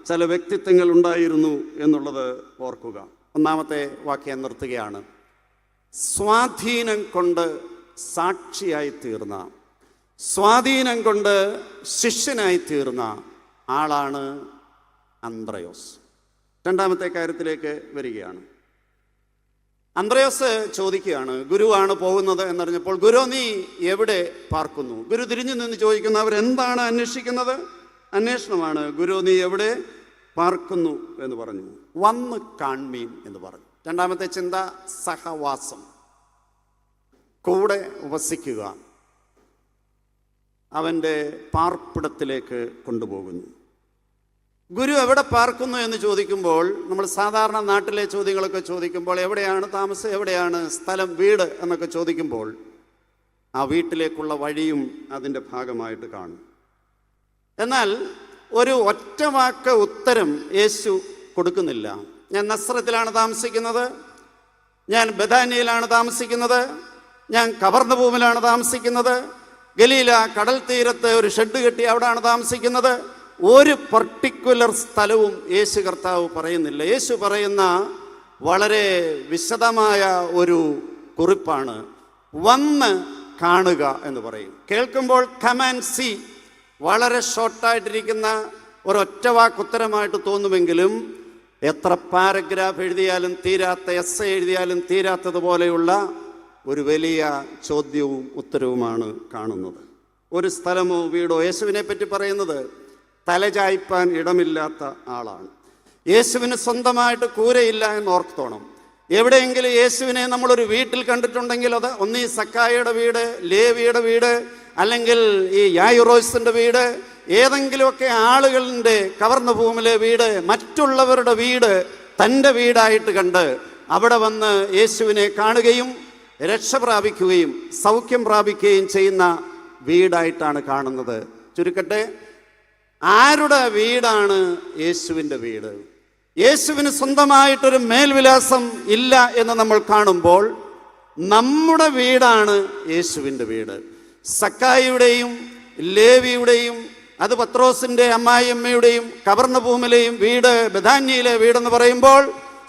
S1: ചില വ്യക്തിത്വങ്ങൾ ഉണ്ടായിരുന്നു എന്നുള്ളത് ഓർക്കുക. ഒന്നാമത്തെ വാക്യം നിർത്തുകയാണ്. സ്വാധീനം കൊണ്ട് സാക്ഷിയായി തീർന്ന, സ്വാധീനം കൊണ്ട് ശിഷ്യനായി തീർന്ന ആളാണ് അന്ത്രയോസ്. രണ്ടാമത്തെ കാര്യത്തിലേക്ക് വരികയാണ്. അന്ത്രയോസ് ചോദിക്കുകയാണ്, ഗുരുവാണ് പോകുന്നത് എന്നറിഞ്ഞപ്പോൾ, ഗുരു നീ എവിടെ പാർക്കുന്നു? ഗുരു തിരിഞ്ഞു നിന്ന് ചോദിക്കുന്നു, അവരെന്താണ് അന്വേഷിക്കുന്നത്? അന്വേഷണമാണ്. ഗുരു നീ എവിടെ പാർക്കുന്നു എന്ന് പറഞ്ഞു. വന്ന് കാൺമീൻ എന്ന് പറഞ്ഞു. രണ്ടാമത്തെ ചിന്ത സഹവാസം, കൂടെ വസിക്കുക, അവൻ്റെ പാർപ്പിടത്തിലേക്ക് കൊണ്ടുപോകുന്നു. ഗുരു എവിടെ പാർക്കുന്നു എന്ന് ചോദിക്കുമ്പോൾ, നമ്മൾ സാധാരണ നാട്ടിലെ ചോദ്യങ്ങളൊക്കെ ചോദിക്കുമ്പോൾ എവിടെയാണ് താമസം, എവിടെയാണ് സ്ഥലം, വീട് എന്നൊക്കെ ചോദിക്കുമ്പോൾ ആ വീട്ടിലേക്കുള്ള വഴിയും അതിൻ്റെ ഭാഗമായിട്ട് കാണും. എന്നാൽ ഒരു ഒറ്റ വാക്ക് ഉത്തരം യേശു കൊടുക്കുന്നില്ല. ഞാൻ നസ്രത്തിലാണ് താമസിക്കുന്നത്, ഞാൻ ബഥാനിയയിലാണ് താമസിക്കുന്നത്, ഞാൻ കവർന്നഭൂമിലാണ് താമസിക്കുന്നത്, ഗലീല കടൽ തീരത്ത് ഒരു ഷെഡ് കെട്ടി അവിടെയാണ് താമസിക്കുന്നത്. ഒരു പർട്ടിക്കുലർ സ്ഥലവും യേശു കർത്താവ് പറയുന്നില്ല. യേശു പറയുന്ന വളരെ വിശദമായ ഒരു കുറിപ്പാണ് വന്ന് കാണുക എന്ന് പറയും. കേൾക്കുമ്പോൾ കം ആൻഡ് സീ, വളരെ ഷോർട്ടായിട്ടിരിക്കുന്ന ഒരൊറ്റ വാക്കുത്തരമായിട്ട് തോന്നുമെങ്കിലും എത്ര പാരഗ്രാഫ് എഴുതിയാലും തീരാത്ത, എസ്സേ എഴുതിയാലും തീരാത്തതുപോലെയുള്ള ഒരു വലിയ ചോദ്യവും ഉത്തരവുമാണ് കാണുന്നത്. ഒരു സ്ഥലമോ വീടോ, യേശുവിനെ പറ്റി പറയുന്നത് തലചായ്പാൻ ഇടമില്ലാത്ത ആളാണ്. യേശുവിന് സ്വന്തമായിട്ട് കൂരയില്ല എന്ന് ഓർത്തോണം. എവിടെയെങ്കിലും യേശുവിനെ നമ്മളൊരു വീട്ടിൽ കണ്ടിട്ടുണ്ടെങ്കിൽ അത് ഒന്നീ സക്കായിയുടെ വീട്, ലേവിയുടെ വീട്, അല്ലെങ്കിൽ ഈ യായിറോസിൻ്റെ വീട്, ഏതെങ്കിലുമൊക്കെ ആളുകളുടെ കവർന്നഭൂമിയിലെ വീട്, മറ്റുള്ളവരുടെ വീട് തൻ്റെ വീടായിട്ട് കണ്ട് അവിടെ വന്ന് യേശുവിനെ കാണുകയും രക്ഷ പ്രാപിക്കുകയും സൗഖ്യം പ്രാപിക്കുകയും ചെയ്യുന്ന വീടായിട്ടാണ് കാണുന്നത്. ചുരുക്കട്ടെ, ആരുടെ വീടാണ് യേശുവിൻ്റെ വീട്? യേശുവിന് സ്വന്തമായിട്ടൊരു മേൽവിലാസം ഇല്ല എന്ന് നമ്മൾ കാണുമ്പോൾ നമ്മുടെ വീടാണ് യേശുവിൻ്റെ വീട്. സക്കായിയുടെയും ലേവിയുടെയും, അത് പത്രോസിൻ്റെ അമ്മായിയമ്മയുടെയും കവർന്നഭൂമിലെയും വീട്, ബഥാന്യയിലെ വീടെന്ന് പറയുമ്പോൾ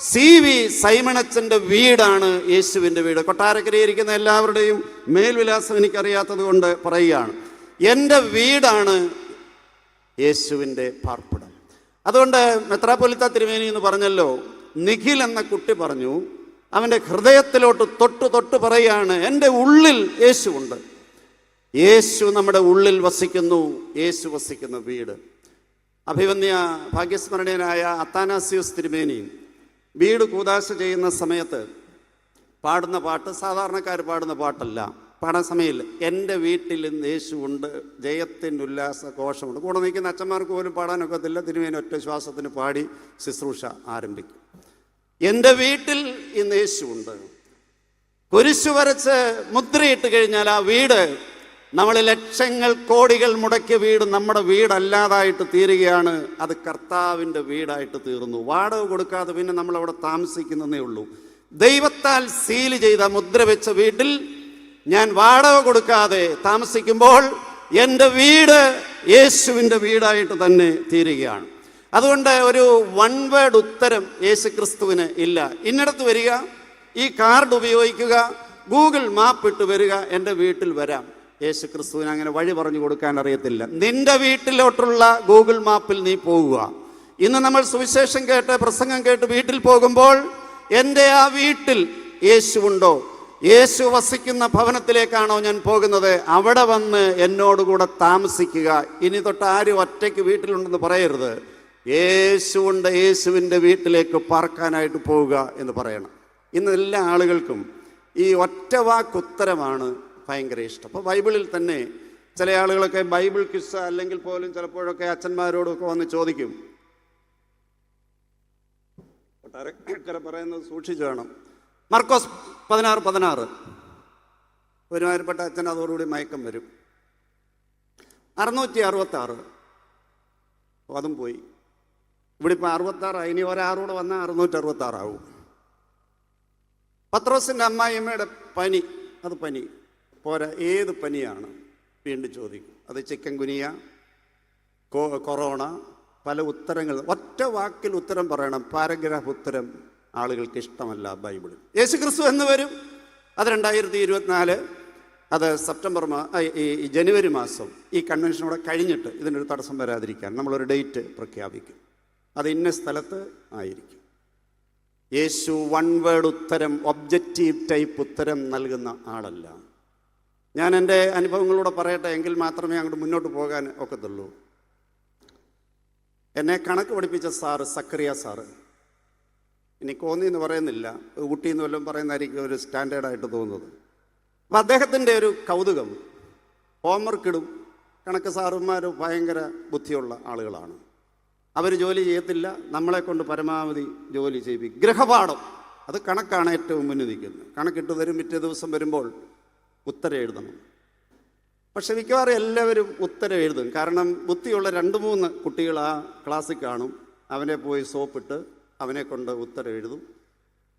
S1: CV സൈമണച്ചൻ്റെ വീടാണ് യേശുവിൻ്റെ വീട്. കൊട്ടാരക്കരയിരിക്കുന്ന എല്ലാവരുടെയും മേൽവിലാസം എനിക്കറിയാത്തത് കൊണ്ട് പറയുകയാണ്. എൻ്റെ വീടാണ് യേശുവിൻ്റെ പാർപ്പിടം. അതുകൊണ്ട് മെത്രാപ്പൊലിത്ത തിരുമേനി എന്ന് പറഞ്ഞല്ലോ, നിഖിൽ എന്ന കുട്ടി പറഞ്ഞു, അവൻ്റെ ഹൃദയത്തിലോട്ട് തൊട്ട് പറയുകയാണ്, എൻ്റെ ഉള്ളിൽ യേശുവുണ്ട്. യേശു നമ്മുടെ ഉള്ളിൽ വസിക്കുന്നു, യേശു വസിക്കുന്ന വീട്. അഭിവന്യ ഭാഗ്യസ്മരണീയനായ അത്താനാസ്യോസ് തിരുമേനി വീട് കൂദാശ ചെയ്യുന്ന സമയത്ത് പാടുന്ന പാട്ട് സാധാരണക്കാർ പാടുന്ന പാട്ടല്ല. പാടാൻ സമയമില്ല. എൻ്റെ വീട്ടിൽ ഇന്ന് യേശുവുണ്ട്, ജയത്തിൻ്റെ ഉല്ലാസ ഘോഷമുണ്ട്. കൂടെ നിൽക്കുന്ന അച്ഛന്മാർക്ക് പോലും പാടാനൊക്കത്തില്ല. തിരുമേനി ഒറ്റ ശ്വാസത്തിന് പാടി ശുശ്രൂഷ ആരംഭിക്കും. എൻ്റെ വീട്ടിൽ ഇന്ന് യേശുവുണ്ട്. കുരിശു വരച്ച് മുദ്രയിട്ട് കഴിഞ്ഞാൽ ആ വീട്, നമ്മൾ ലക്ഷങ്ങൾ കോടികൾ മുടക്കിയ വീട് നമ്മുടെ വീടല്ലാതായിട്ട് തീരുകയാണ്. അത് കർത്താവിൻ്റെ വീടായിട്ട് തീർന്നു. വാടക കൊടുക്കാതെ പിന്നെ നമ്മളവിടെ താമസിക്കുന്നതേ ഉള്ളൂ. ദൈവത്താൽ സീല് ചെയ്ത മുദ്ര വെച്ച വീട്ടിൽ ഞാൻ വാടക കൊടുക്കാതെ താമസിക്കുമ്പോൾ എൻ്റെ വീട് യേശുവിൻ്റെ വീടായിട്ട് തന്നെ തീരുകയാണ്. അതുകൊണ്ട് ഒരു വൺ വേർഡ് ഉത്തരം യേശു ക്രിസ്തുവിന് ഇല്ല. ഇന്നിടത്ത് വരിക, ഈ കാർഡ് ഉപയോഗിക്കുക, ഗൂഗിൾ മാപ്പ് ഇട്ട് വരിക, എൻ്റെ വീട്ടിൽ വരാം. യേശു ക്രിസ്തുവിന് അങ്ങനെ വഴി പറഞ്ഞു കൊടുക്കാൻ അറിയത്തില്ല. നിന്റെ വീട്ടിലോട്ടുള്ള ഗൂഗിൾ മാപ്പിൽ നീ പോകുക. ഇന്ന് നമ്മൾ സുവിശേഷം കേട്ട്, പ്രസംഗം കേട്ട് വീട്ടിൽ പോകുമ്പോൾ എൻ്റെ ആ വീട്ടിൽ യേശുവുണ്ടോ? യേശു വസിക്കുന്ന ഭവനത്തിലേക്കാണോ ഞാൻ പോകുന്നത്? അവിടെ വന്ന് എന്നോടുകൂടെ താമസിക്കുക. ഇനി തൊട്ട് ആരും ഒറ്റയ്ക്ക് വീട്ടിലുണ്ടെന്ന് പറയരുത്. യേശുവുണ്ട്, യേശുവിൻ്റെ വീട്ടിലേക്ക് പാർക്കാനായിട്ട് പോവുക എന്ന് പറയണം. ഇന്ന് എല്ലാ ആളുകൾക്കും ഈ ഒറ്റ വാക്കുത്തരമാണ് ഭയങ്കര ഇഷ്ടം. അപ്പോൾ ബൈബിളിൽ തന്നെ ചില ആളുകളൊക്കെ ബൈബിൾ ക്വിസ് അല്ലെങ്കിൽ പോലും ചിലപ്പോഴൊക്കെ അച്ഛന്മാരോടൊക്കെ വന്ന് ചോദിക്കും. കൊട്ടാരക്കര പറയുന്നത് സൂക്ഷിച്ചു വേണം. മർക്കോസ് 16:16 ഒരുമാതിരിപ്പെട്ട അച്ഛൻ അതോടുകൂടി മയക്കം വരും. 666 അതും പോയി. ഇവിടെ ഇപ്പോൾ 66, ഇനി ഒരാറൂടെ വന്നാൽ 666 ആവും. പത്രോസിൻ്റെ അമ്മായിയമ്മയുടെ പനി, അത് പനി പോരാ, ഏത് പനിയാണ് വീണ്ടും ചോദിക്കും. അത് ചിക്കൻ ഗുനിയ, കൊറോണ, പല ഉത്തരങ്ങൾ. ഒറ്റ വാക്കിൽ ഉത്തരം പറയണം. പാരഗ്രാഫ് ഉത്തരം ആളുകൾക്ക് ഇഷ്ടമല്ല ബൈബിളിൽ. യേശുക്രിസ്തു എന്ന് വരും. അത് 2024, അത് ഈ ജനുവരി മാസം ഈ കൺവെൻഷനോടെ കഴിഞ്ഞിട്ട് ഇതിനൊരു തടസ്സം വരാതിരിക്കാൻ നമ്മളൊരു ഡേറ്റ് പ്രഖ്യാപിക്കും. അത് ഇന്ന സ്ഥലത്ത് ആയിരിക്കും. യേശു വൺ വേർഡ് ഉത്തരം, ഒബ്ജക്റ്റീവ് ടൈപ്പ് ഉത്തരം നൽകുന്ന ആളല്ല. ഞാൻ എൻ്റെ അനുഭവങ്ങളൂടെ പറയട്ടെ, എങ്കിൽ മാത്രമേ അങ്ങോട്ട് മുന്നോട്ട് പോകാൻ ഒക്കത്തുള്ളൂ. എന്നെ കണക്ക് പഠിപ്പിച്ച സാറ് സക്കറിയ സാറ്, ഇനി കോന്നി എന്ന് പറയുന്നില്ല, ഊട്ടി എന്ന് വല്ലതും പറയുന്നതായിരിക്കും ഒരു സ്റ്റാൻഡേർഡായിട്ട് തോന്നുന്നത്. അപ്പം അദ്ദേഹത്തിൻ്റെ ഒരു കൗതുകം, ഹോംവർക്ക് ഇടും. കണക്ക് സാറുമാർ ഭയങ്കര ബുദ്ധിയുള്ള ആളുകളാണ്. അവർ ജോലി ചെയ്യത്തില്ല, നമ്മളെ കൊണ്ട് പരമാവധി ജോലി ചെയ്യിപ്പിക്കും. ഗൃഹപാഠം, അത് കണക്കാണ് ഏറ്റവും മുന്നിൽ നിൽക്കുന്നത്. കണക്കിട്ട് തരും, പിറ്റേ ദിവസം വരുമ്പോൾ ഉത്തരം എഴുതണം. പക്ഷെ മിക്കവാറും എല്ലാവരും ഉത്തരം എഴുതും. കാരണം ബുദ്ധിയുള്ള 2-3 കുട്ടികൾ ആ ക്ലാസ്സിൽ കാണും. അവനെ പോയി സോപ്പിട്ട് അവനെ കൊണ്ട് ഉത്തരം എഴുതും.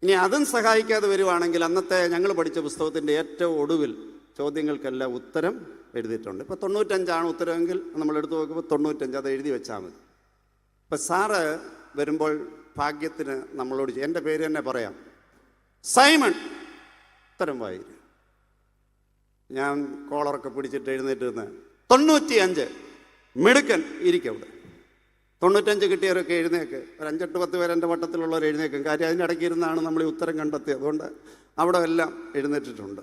S1: ഇനി അതും സഹായിക്കാതെ വരുവാണെങ്കിൽ അന്നത്തെ ഞങ്ങൾ പഠിച്ച പുസ്തകത്തിൻ്റെ ഏറ്റവും ഒടുവിൽ ചോദ്യങ്ങൾക്കെല്ലാം ഉത്തരം എഴുതിയിട്ടുണ്ട്. ഇപ്പോൾ 95 ഉത്തരമെങ്കിൽ നമ്മൾ എടുത്ത് നോക്കുമ്പോൾ 95 അത് എഴുതി വെച്ചാൽ മതി. ഇപ്പം സാറ് വരുമ്പോൾ ഭാഗ്യത്തിന് നമ്മളോട് എൻ്റെ പേര് തന്നെ പറയാം, സൈമൺ, ഉത്തരം വായിക്കും. ഞാൻ കോളറൊക്കെ പിടിച്ചിട്ട് എഴുന്നേറ്റ് നിന്ന് 95 മിടുക്കൻ ഇരിക്കവിടെ. 95 കിട്ടിയവരൊക്കെ എഴുന്നേക്ക്. ഒരു 5-8-10 പേര് എൻ്റെ വട്ടത്തിലുള്ളവർ എഴുന്നേക്കും. കാര്യം അതിൻ്റെ ഇടയ്ക്ക് ഇരുന്നാണ് നമ്മൾ ഈ ഉത്തരം കണ്ടെത്തിയത്. അതുകൊണ്ട് അവിടെ എല്ലാം എഴുന്നേറ്റിട്ടുണ്ട്.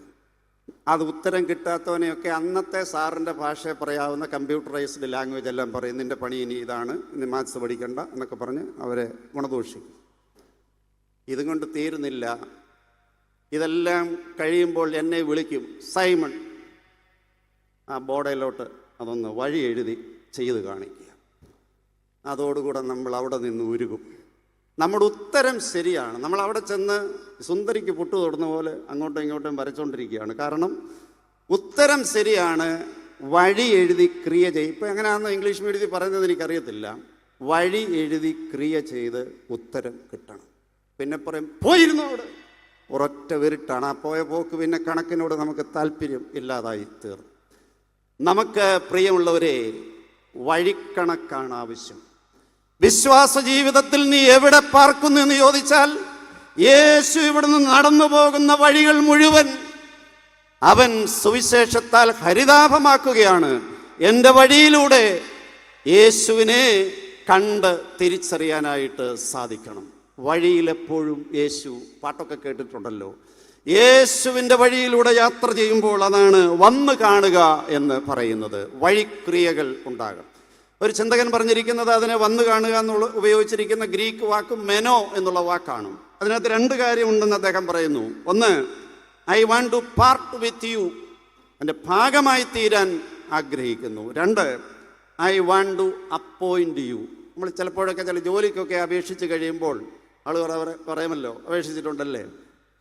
S1: അത് ഉത്തരം കിട്ടാത്തവനെയൊക്കെ അന്നത്തെ സാറിൻ്റെ ഭാഷയെ പറയാവുന്ന കമ്പ്യൂട്ടറൈസ്ഡ് ലാംഗ്വേജ് എല്ലാം പറയും. നിൻ്റെ പണി ഇനി ഇതാണ്, ഇനി മാത്സ് പഠിക്കണ്ട എന്നൊക്കെ പറഞ്ഞ് അവരെ ഗുണദോഷിക്കും. ഇതും കൊണ്ട് തീരുന്നില്ല. ഇതെല്ലാം കഴിയുമ്പോൾ എന്നെ വിളിക്കും, സൈമൺ ആ ബോർഡിലോട്ട് അതൊന്ന് വഴി എഴുതി ചെയ്ത് കാണിക്കുക. അതോടുകൂടെ നമ്മൾ അവിടെ നിന്ന് ഉരുകും. നമ്മുടെ ഉത്തരം ശരിയാണ്. നമ്മൾ അവിടെ ചെന്ന് സുന്ദരിക്ക് പുട്ടു തൊടുന്ന പോലെ അങ്ങോട്ടും ഇങ്ങോട്ടും വരച്ചുകൊണ്ടിരിക്കുകയാണ്. കാരണം ഉത്തരം ശരിയാണ്, വഴി എഴുതി ക്രിയ ചെയ്യും. ഇപ്പം എങ്ങനെയാണെന്ന് ഇംഗ്ലീഷ് മീഡിയത്തിൽ പറയുന്നത് എനിക്കറിയത്തില്ല. വഴി എഴുതി ക്രിയ ചെയ്ത് ഉത്തരം കിട്ടണം. പിന്നെ പറയും പോയിരുന്നു അവിടെ, ഒരൊറ്റ വിരുട്ടാണ്. ആ പോയ പോക്ക് പിന്നെ കണക്കിനോട് നമുക്ക് താല്പര്യം ഇല്ലാതായി തീർന്നു. നമുക്ക് പ്രിയമുള്ളവരെ, വഴിക്കണക്കാണ് ആവശ്യം. വിശ്വാസ ജീവിതത്തിൽ നീ എവിടെ പാർക്കുന്നു എന്ന് ചോദിച്ചാൽ, യേശു ഇവിടുന്ന് നടന്നു പോകുന്ന വഴികൾ മുഴുവൻ അവൻ സുവിശേഷത്താൽ ഹരിതാഭമാക്കുകയാണ്. എൻ്റെ വഴിയിലൂടെ യേശുവിനെ കണ്ട് തിരിച്ചറിയാനായിട്ട് സാധിക്കണം. വഴിയിലെപ്പോഴും യേശു, പാട്ടൊക്കെ കേട്ടിട്ടുണ്ടല്ലോ, യേശുവിൻ്റെ വഴിയിലൂടെ യാത്ര ചെയ്യുമ്പോൾ അതാണ് വന്ന് കാണുക എന്ന് പറയുന്നത്. വഴിക്രിയകൾ ഉണ്ടാകണം. ഒരു ചിന്തകൻ പറഞ്ഞിരിക്കുന്നത് അതിനെ വന്ന് കാണുക എന്നുള്ള ഉപയോഗിച്ചിരിക്കുന്ന ഗ്രീക്ക് വാക്ക് മെനോ എന്നുള്ള വാക്കാണ്. അതിനകത്ത് 2 കാര്യമുണ്ടെന്ന് അദ്ദേഹം പറയുന്നു. ഒന്ന്, I want to part with you, എൻ്റെ ഭാഗമായി തീരാൻ ആഗ്രഹിക്കുന്നു. 2, I want to appoint you. നമ്മൾ ചിലപ്പോഴൊക്കെ ചില ജോലിക്കൊക്കെ അപേക്ഷിച്ച് കഴിയുമ്പോൾ ആളുകൾ പറയുമല്ലോ, അപേക്ഷിച്ചിട്ടുണ്ടല്ലേ,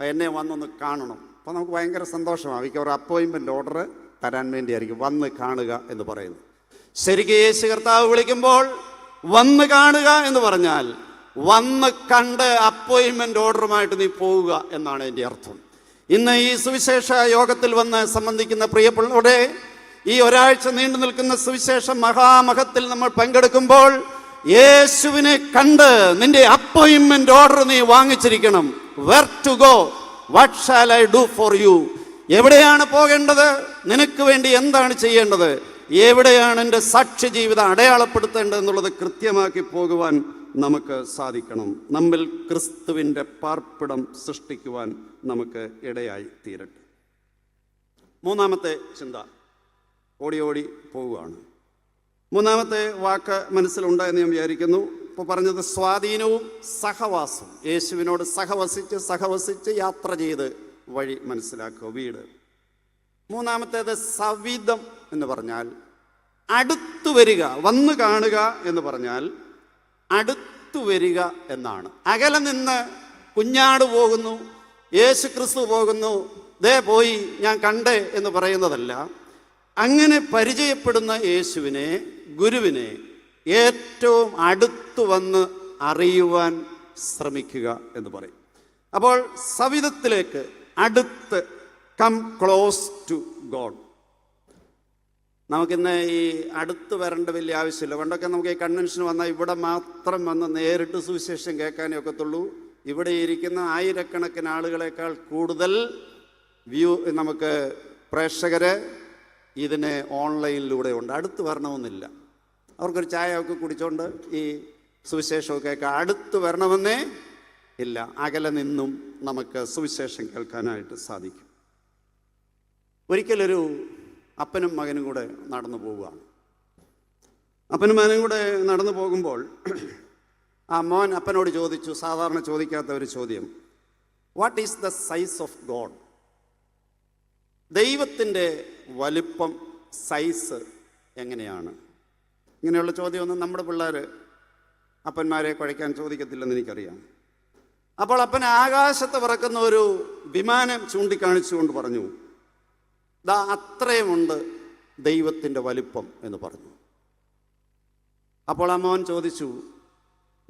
S1: എന്നെ വന്നൊന്ന് കാണണം. അപ്പോൾ നമുക്ക് ഭയങ്കര സന്തോഷമാണ്. അവർക്ക് ഒരു അപ്പോയിൻമെൻറ്റ് ഓർഡർ തരാൻ വേണ്ടിയായിരിക്കും വന്ന് കാണുക എന്ന് പറയുന്നത്. ശരിക്കും യേശു കർത്താവ് വിളിക്കുമ്പോൾ വന്ന് കാണുക എന്ന് പറഞ്ഞാൽ വന്ന് കണ്ട് അപ്പോയിൻമെൻറ്റ് ഓർഡറുമായിട്ട് നീ പോവുക എന്നാണ് എൻ്റെ അർത്ഥം. ഇന്ന് ഈ സുവിശേഷ യോഗത്തിൽ വന്ന് സംബന്ധിക്കുന്ന പ്രിയപ്പെട്ടവരുടെ ഈ ഒരാഴ്ച നീണ്ടു നിൽക്കുന്ന സുവിശേഷ മഹാമഹത്തിൽ നമ്മൾ പങ്കെടുക്കുമ്പോൾ യേശുവിനെ കണ്ട് നിന്റെ അപ്പോയിൻമെൻറ്റ് ഓർഡർ നീ വാങ്ങിച്ചിരിക്കണം. Where to go, what shall I do for you. എവിടെയാണ് പോകേണ്ടത്, നിനക്ക് വേണ്ടി എന്താണ് ചെയ്യേണ്ടത്, എവിടെയാണ് എൻ്റെ സാക്ഷ്യ ജീവിതം അടയാളപ്പെടുത്തേണ്ടത് എന്നുള്ളത് കൃത്യമാക്കി പോകുവാൻ നമുക്ക് സാധിക്കണം. നമ്മിൽ ക്രിസ്തുവിൻ്റെ പാർപ്പിടം സൃഷ്ടിക്കുവാൻ നമുക്ക് ഇടയായി തീരട്ടെ. 3-ാമത്തെ ചിന്ത, ഓടി ഓടി പോവുകയാണ്. 3-ാമത്തെ വാക്ക് മനസ്സിലുണ്ട് എന്ന് ഞാൻ വിചാരിക്കുന്നു. ഇപ്പോൾ പറഞ്ഞത് സ്വാധീനവും സഹവാസവും. യേശുവിനോട് സഹവസിച്ച് യാത്ര ചെയ്ത് വഴി മനസ്സിലാക്കുക, വീട്. 3-ാമത്തേത് സവിധം എന്ന് പറഞ്ഞാൽ അടുത്തു വരിക. വന്നു കാണുക എന്ന് പറഞ്ഞാൽ അടുത്തു വരിക എന്നാണ്. അകലെ നിന്ന് കുഞ്ഞാട് പോകുന്നു, യേശു ക്രിസ്തു പോകുന്നു, ദേ പോയി ഞാൻ കണ്ടേ എന്ന് പറയുന്നതല്ല. അങ്ങനെ പരിചയപ്പെടുന്ന യേശുവിനെ, ഗുരുവിനെ ഏറ്റവും അടുത്തു വന്ന് അറിയുവാൻ ശ്രമിക്കുക എന്ന് പറയും. അപ്പോൾ സവിധത്തിലേക്ക് അടുത്ത്, കം ക്ലോസ് ടു ഗോഡ്. നമുക്കിന്ന് ഈ അടുത്ത് വരേണ്ട വലിയ ആവശ്യമില്ല. പണ്ടൊക്കെ നമുക്ക് ഈ കൺവെൻഷൻ വന്നാൽ ഇവിടെ മാത്രം വന്ന് നേരിട്ട് സുവിശേഷം കേൾക്കാനേ ഒക്കത്തുള്ളൂ. ഇവിടെ ഇരിക്കുന്ന ആയിരക്കണക്കിന് ആളുകളെക്കാൾ കൂടുതൽ നമുക്ക് പ്രേക്ഷകരെ ഇതിന് ഓൺലൈനിലൂടെ ഉണ്ട്. അടുത്ത് വരണമെന്നില്ല. അവർക്കൊരു ചായ ഒക്കെ കുടിച്ചുകൊണ്ട് ഈ സുവിശേഷമൊക്കെ കേൾക്കാം. അടുത്ത് വരണമെന്നേ ഇല്ല. അകലെ നിന്നും നമുക്ക് സുവിശേഷം കേൾക്കാനായിട്ട് സാധിക്കും. ഒരിക്കലൊരു അപ്പനും മകനും കൂടെ നടന്നു പോവുകയാണ്. അപ്പനും മകനും കൂടെ നടന്നു പോകുമ്പോൾ ആ മോൻ അപ്പനോട് ചോദിച്ചു, സാധാരണ ചോദിക്കാത്ത ഒരു ചോദ്യം, what is the size of God? ദൈവത്തിൻ്റെ വലിപ്പം, സൈസ് എങ്ങനെയാണ്? ഇങ്ങനെയുള്ള ചോദ്യമൊന്നും നമ്മുടെ പിള്ളേർ അപ്പന്മാരെ കുഴയ്ക്കാൻ ചോദിക്കത്തില്ലെന്ന് എനിക്കറിയാം. അപ്പോൾ അപ്പൻ ആകാശത്ത് പറക്കുന്ന ഒരു വിമാനം ചൂണ്ടിക്കാണിച്ചുകൊണ്ട് പറഞ്ഞു, ദാ അത്രയുമുണ്ട് ദൈവത്തിൻ്റെ വലിപ്പം എന്ന് പറഞ്ഞു. അപ്പോൾ ആ മോൻ ചോദിച്ചു,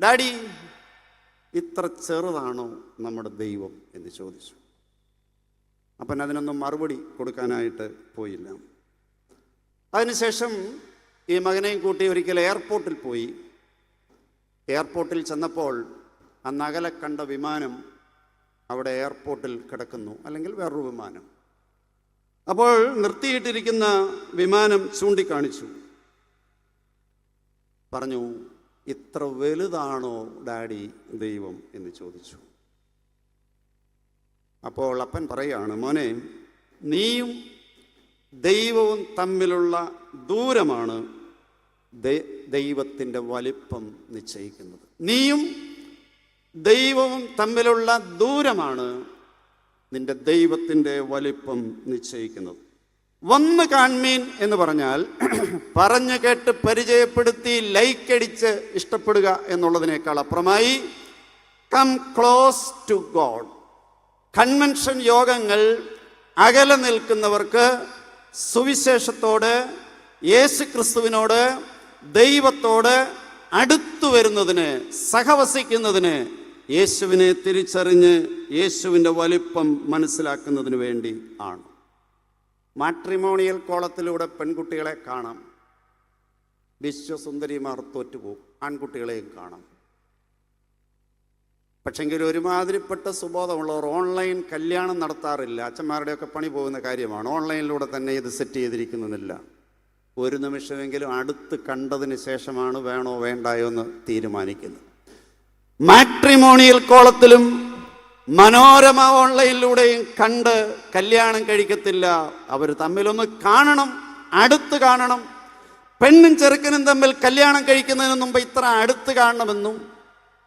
S1: ഡാഡി, ഇത്ര ചെറുതാണോ നമ്മുടെ ദൈവം എന്ന് ചോദിച്ചു. അപ്പൻ അതിനൊന്നും മറുപടി കൊടുക്കാനായിട്ട് പോയില്ല. അതിനുശേഷം ഈ മകനെയും കൂട്ടി ഒരിക്കൽ എയർപോർട്ടിൽ പോയി. എയർപോർട്ടിൽ ചെന്നപ്പോൾ അന്നകലെ കണ്ട വിമാനം അവിടെ എയർപോർട്ടിൽ കിടക്കുന്നു, അല്ലെങ്കിൽ വേറൊരു വിമാനം. അപ്പോൾ നിർത്തിയിട്ടിരിക്കുന്ന വിമാനം ചൂണ്ടിക്കാണിച്ചു, പറഞ്ഞു, ഇത്ര വലുതാണോ ഡാഡി ദൈവം എന്ന് ചോദിച്ചു. അപ്പോൾ അപ്പൻ പറയുകയാണ്, മോനെ, നീയും ദൈവവും തമ്മിലുള്ള ദൂരമാണ് ദൈവത്തിൻ്റെ വലിപ്പം നിശ്ചയിക്കുന്നത്. നീയും ദൈവവും തമ്മിലുള്ള ദൂരമാണ് നിന്റെ ദൈവത്തിൻ്റെ വലിപ്പം നിശ്ചയിക്കുന്നത്. വന്ന് കാൺമീൻ എന്ന് പറഞ്ഞാൽ പറഞ്ഞു കേട്ട് പരിചയപ്പെടുത്തി ലൈക്കടിച്ച് ഇഷ്ടപ്പെടുക എന്നുള്ളതിനേക്കാൾ അപ്പുറമായി come close to God. Convention യോഗങ്ങൾ അകലെ നിൽക്കുന്നവർക്ക് സുവിശേഷത്തോട്, യേശുക്രിസ്തുവിനോട്, ദൈവത്തോട് അടുത്തു വരുന്നതിന്, സഹവസിക്കുന്നതിന്, യേശുവിനെ തിരിച്ചറിഞ്ഞ് യേശുവിൻ്റെ വലിപ്പം മനസ്സിലാക്കുന്നതിന് വേണ്ടി ആണ്. മാട്രിമോണിയൽ കോളത്തിലൂടെ പെൺകുട്ടികളെ കാണാം, വിശ്വസുന്ദരിമാർ തോറ്റുപോകും. ആൺകുട്ടികളെയും കാണാം. പക്ഷെങ്കിൽ ഒരുമാതിരിപ്പെട്ട സുബോധമുള്ളവർ ഓൺലൈൻ കല്യാണം നടത്താറില്ല. അച്ഛന്മാരുടെയൊക്കെ പണി പോകുന്ന കാര്യമാണ്. ഓൺലൈനിലൂടെ തന്നെ ഇത് സെറ്റ് ചെയ്തിരിക്കുന്നില്ല. ഒരു നിമിഷമെങ്കിലും അടുത്ത് കണ്ടതിന് ശേഷമാണ് വേണോ വേണ്ടായോ എന്ന് തീരുമാനിക്കുന്നത്. മാട്രിമോണിയൽ കോളത്തിലും മനോരമ ഓൺലൈനിലൂടെയും കണ്ട് കല്യാണം കഴിക്കത്തില്ല. അവർ തമ്മിലൊന്ന് കാണണം, അടുത്ത് കാണണം. പെണ്ണും ചെറുക്കനും തമ്മിൽ കല്യാണം കഴിക്കുന്നതിന് മുമ്പ് ഇത്ര അടുത്ത് കാണണമെന്നും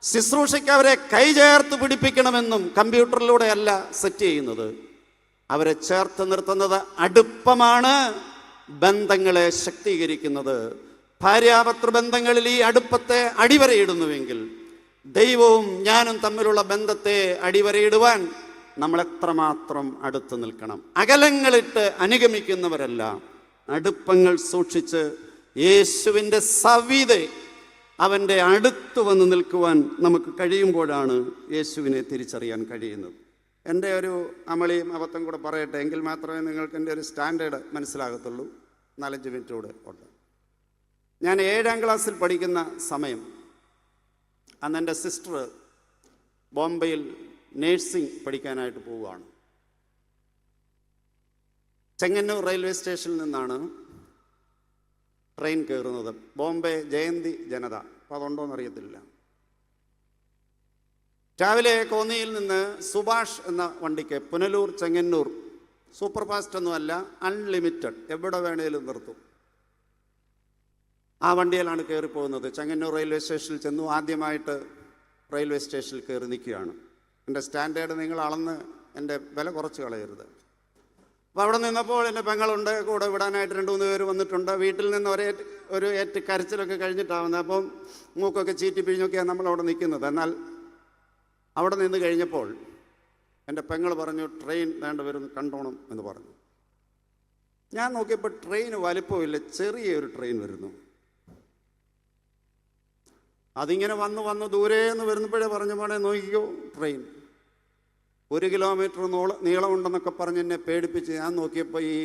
S1: ശുശ്രൂഷയ്ക്ക് അവരെ കൈചേർത്ത് പിടിപ്പിക്കണമെന്നും കമ്പ്യൂട്ടറിലൂടെയല്ല സെറ്റ് ചെയ്യുന്നത്. അവരെ ചേർത്ത് നിർത്തുന്നത് അടുപ്പമാണ് ബന്ധങ്ങളെ ശക്തീകരിക്കുന്നത്. ഭാര്യാഭർത്തൃ ബന്ധങ്ങളിൽ ഈ അടുപ്പത്തെ അടിവരയിടുന്നുവെങ്കിൽ ദൈവവും ഞാനും തമ്മിലുള്ള ബന്ധത്തെ അടിവരയിടുവാൻ നമ്മൾ എത്രമാത്രം അടുത്ത് നിൽക്കണം. അകലങ്ങളിട്ട് അനുഗമിക്കുന്നവരല്ല, അടുപ്പങ്ങൾ സൂക്ഷിച്ച് യേശുവിൻ്റെ സവിധെ അവൻ്റെ അടുത്ത് വന്ന് നിൽക്കുവാൻ നമുക്ക് കഴിയുമ്പോഴാണ് യേശുവിനെ തിരിച്ചറിയാൻ കഴിയുന്നത്. എൻ്റെ ഒരു അമളിയും അബദ്ധം കൂടെ പറയട്ടെ, എങ്കിൽ മാത്രമേ നിങ്ങൾക്ക് എൻ്റെ ഒരു സ്റ്റാൻഡേർഡ് മനസ്സിലാകത്തുള്ളൂ. 4-5 മിനിറ്റ് കൂടെ ഉണ്ട്. ഞാൻ 7ാം ക്ലാസ്സിൽ പഠിക്കുന്ന സമയം, അന്ന് എൻ്റെ സിസ്റ്റർ ബോംബെയിൽ നേഴ്സിംഗ് പഠിക്കാനായിട്ട് പോവുകയാണ്. ചെങ്ങന്നൂർ റെയിൽവേ സ്റ്റേഷനിൽ നിന്നാണ് ട്രെയിൻ കയറുന്നത്. ബോംബെ ജയന്തി ജനത, അപ്പോൾ അതുണ്ടോയെന്നറിയത്തില്ല. രാവിലെ കോന്നിയിൽ നിന്ന് സുഭാഷ് എന്ന വണ്ടിക്ക് പുനലൂർ ചെങ്ങന്നൂർ സൂപ്പർ ഫാസ്റ്റ് ഒന്നുമല്ല, അൺലിമിറ്റഡ്, എവിടെ വേണേലും നിർത്തും. ആ വണ്ടിയിലാണ് കയറിപ്പോകുന്നത്. ചെങ്ങന്നൂർ റെയിൽവേ സ്റ്റേഷനിൽ ചെന്നു. ആദ്യമായിട്ട് റെയിൽവേ സ്റ്റേഷനിൽ കയറി നിൽക്കുകയാണ്. എൻ്റെ സ്റ്റാൻഡേർഡ് നിങ്ങൾ അളന്ന് എൻ്റെ വില കുറച്ച് കളയരുത്. അപ്പോൾ അവിടെ നിന്നപ്പോൾ എൻ്റെ പെങ്ങളുണ്ട്, കൂടെ വിടാനായിട്ട് 2-3 പേര് വന്നിട്ടുണ്ട്. വീട്ടിൽ നിന്ന് ഒരു ഏറ്റ് കരച്ചിലൊക്കെ കഴിഞ്ഞിട്ടാവുന്നത്. അപ്പം മൂക്കൊക്കെ ചീറ്റി പിഴിഞ്ഞൊക്കെയാണ് നമ്മളവിടെ നിൽക്കുന്നത്. എന്നാൽ അവിടെ നിന്ന് കഴിഞ്ഞപ്പോൾ എൻ്റെ പെങ്ങൾ പറഞ്ഞു, ട്രെയിൻ വേണ്ട വരുന്നു, കണ്ടോണം എന്ന് പറഞ്ഞു. ഞാൻ നോക്കിയപ്പോൾ ട്രെയിന് വലിപ്പമില്ല, ചെറിയൊരു ട്രെയിൻ വരുന്നു. അതിങ്ങനെ വന്ന് ദൂരേന്ന് വരുന്നപ്പോഴേ പറഞ്ഞ പോണേ നോക്കിക്കോ ട്രെയിൻ 1 കിലോമീറ്റർ നീളമുണ്ടെന്നൊക്കെ പറഞ്ഞ് എന്നെ പേടിപ്പിച്ച് ഞാൻ നോക്കിയപ്പോൾ ഈ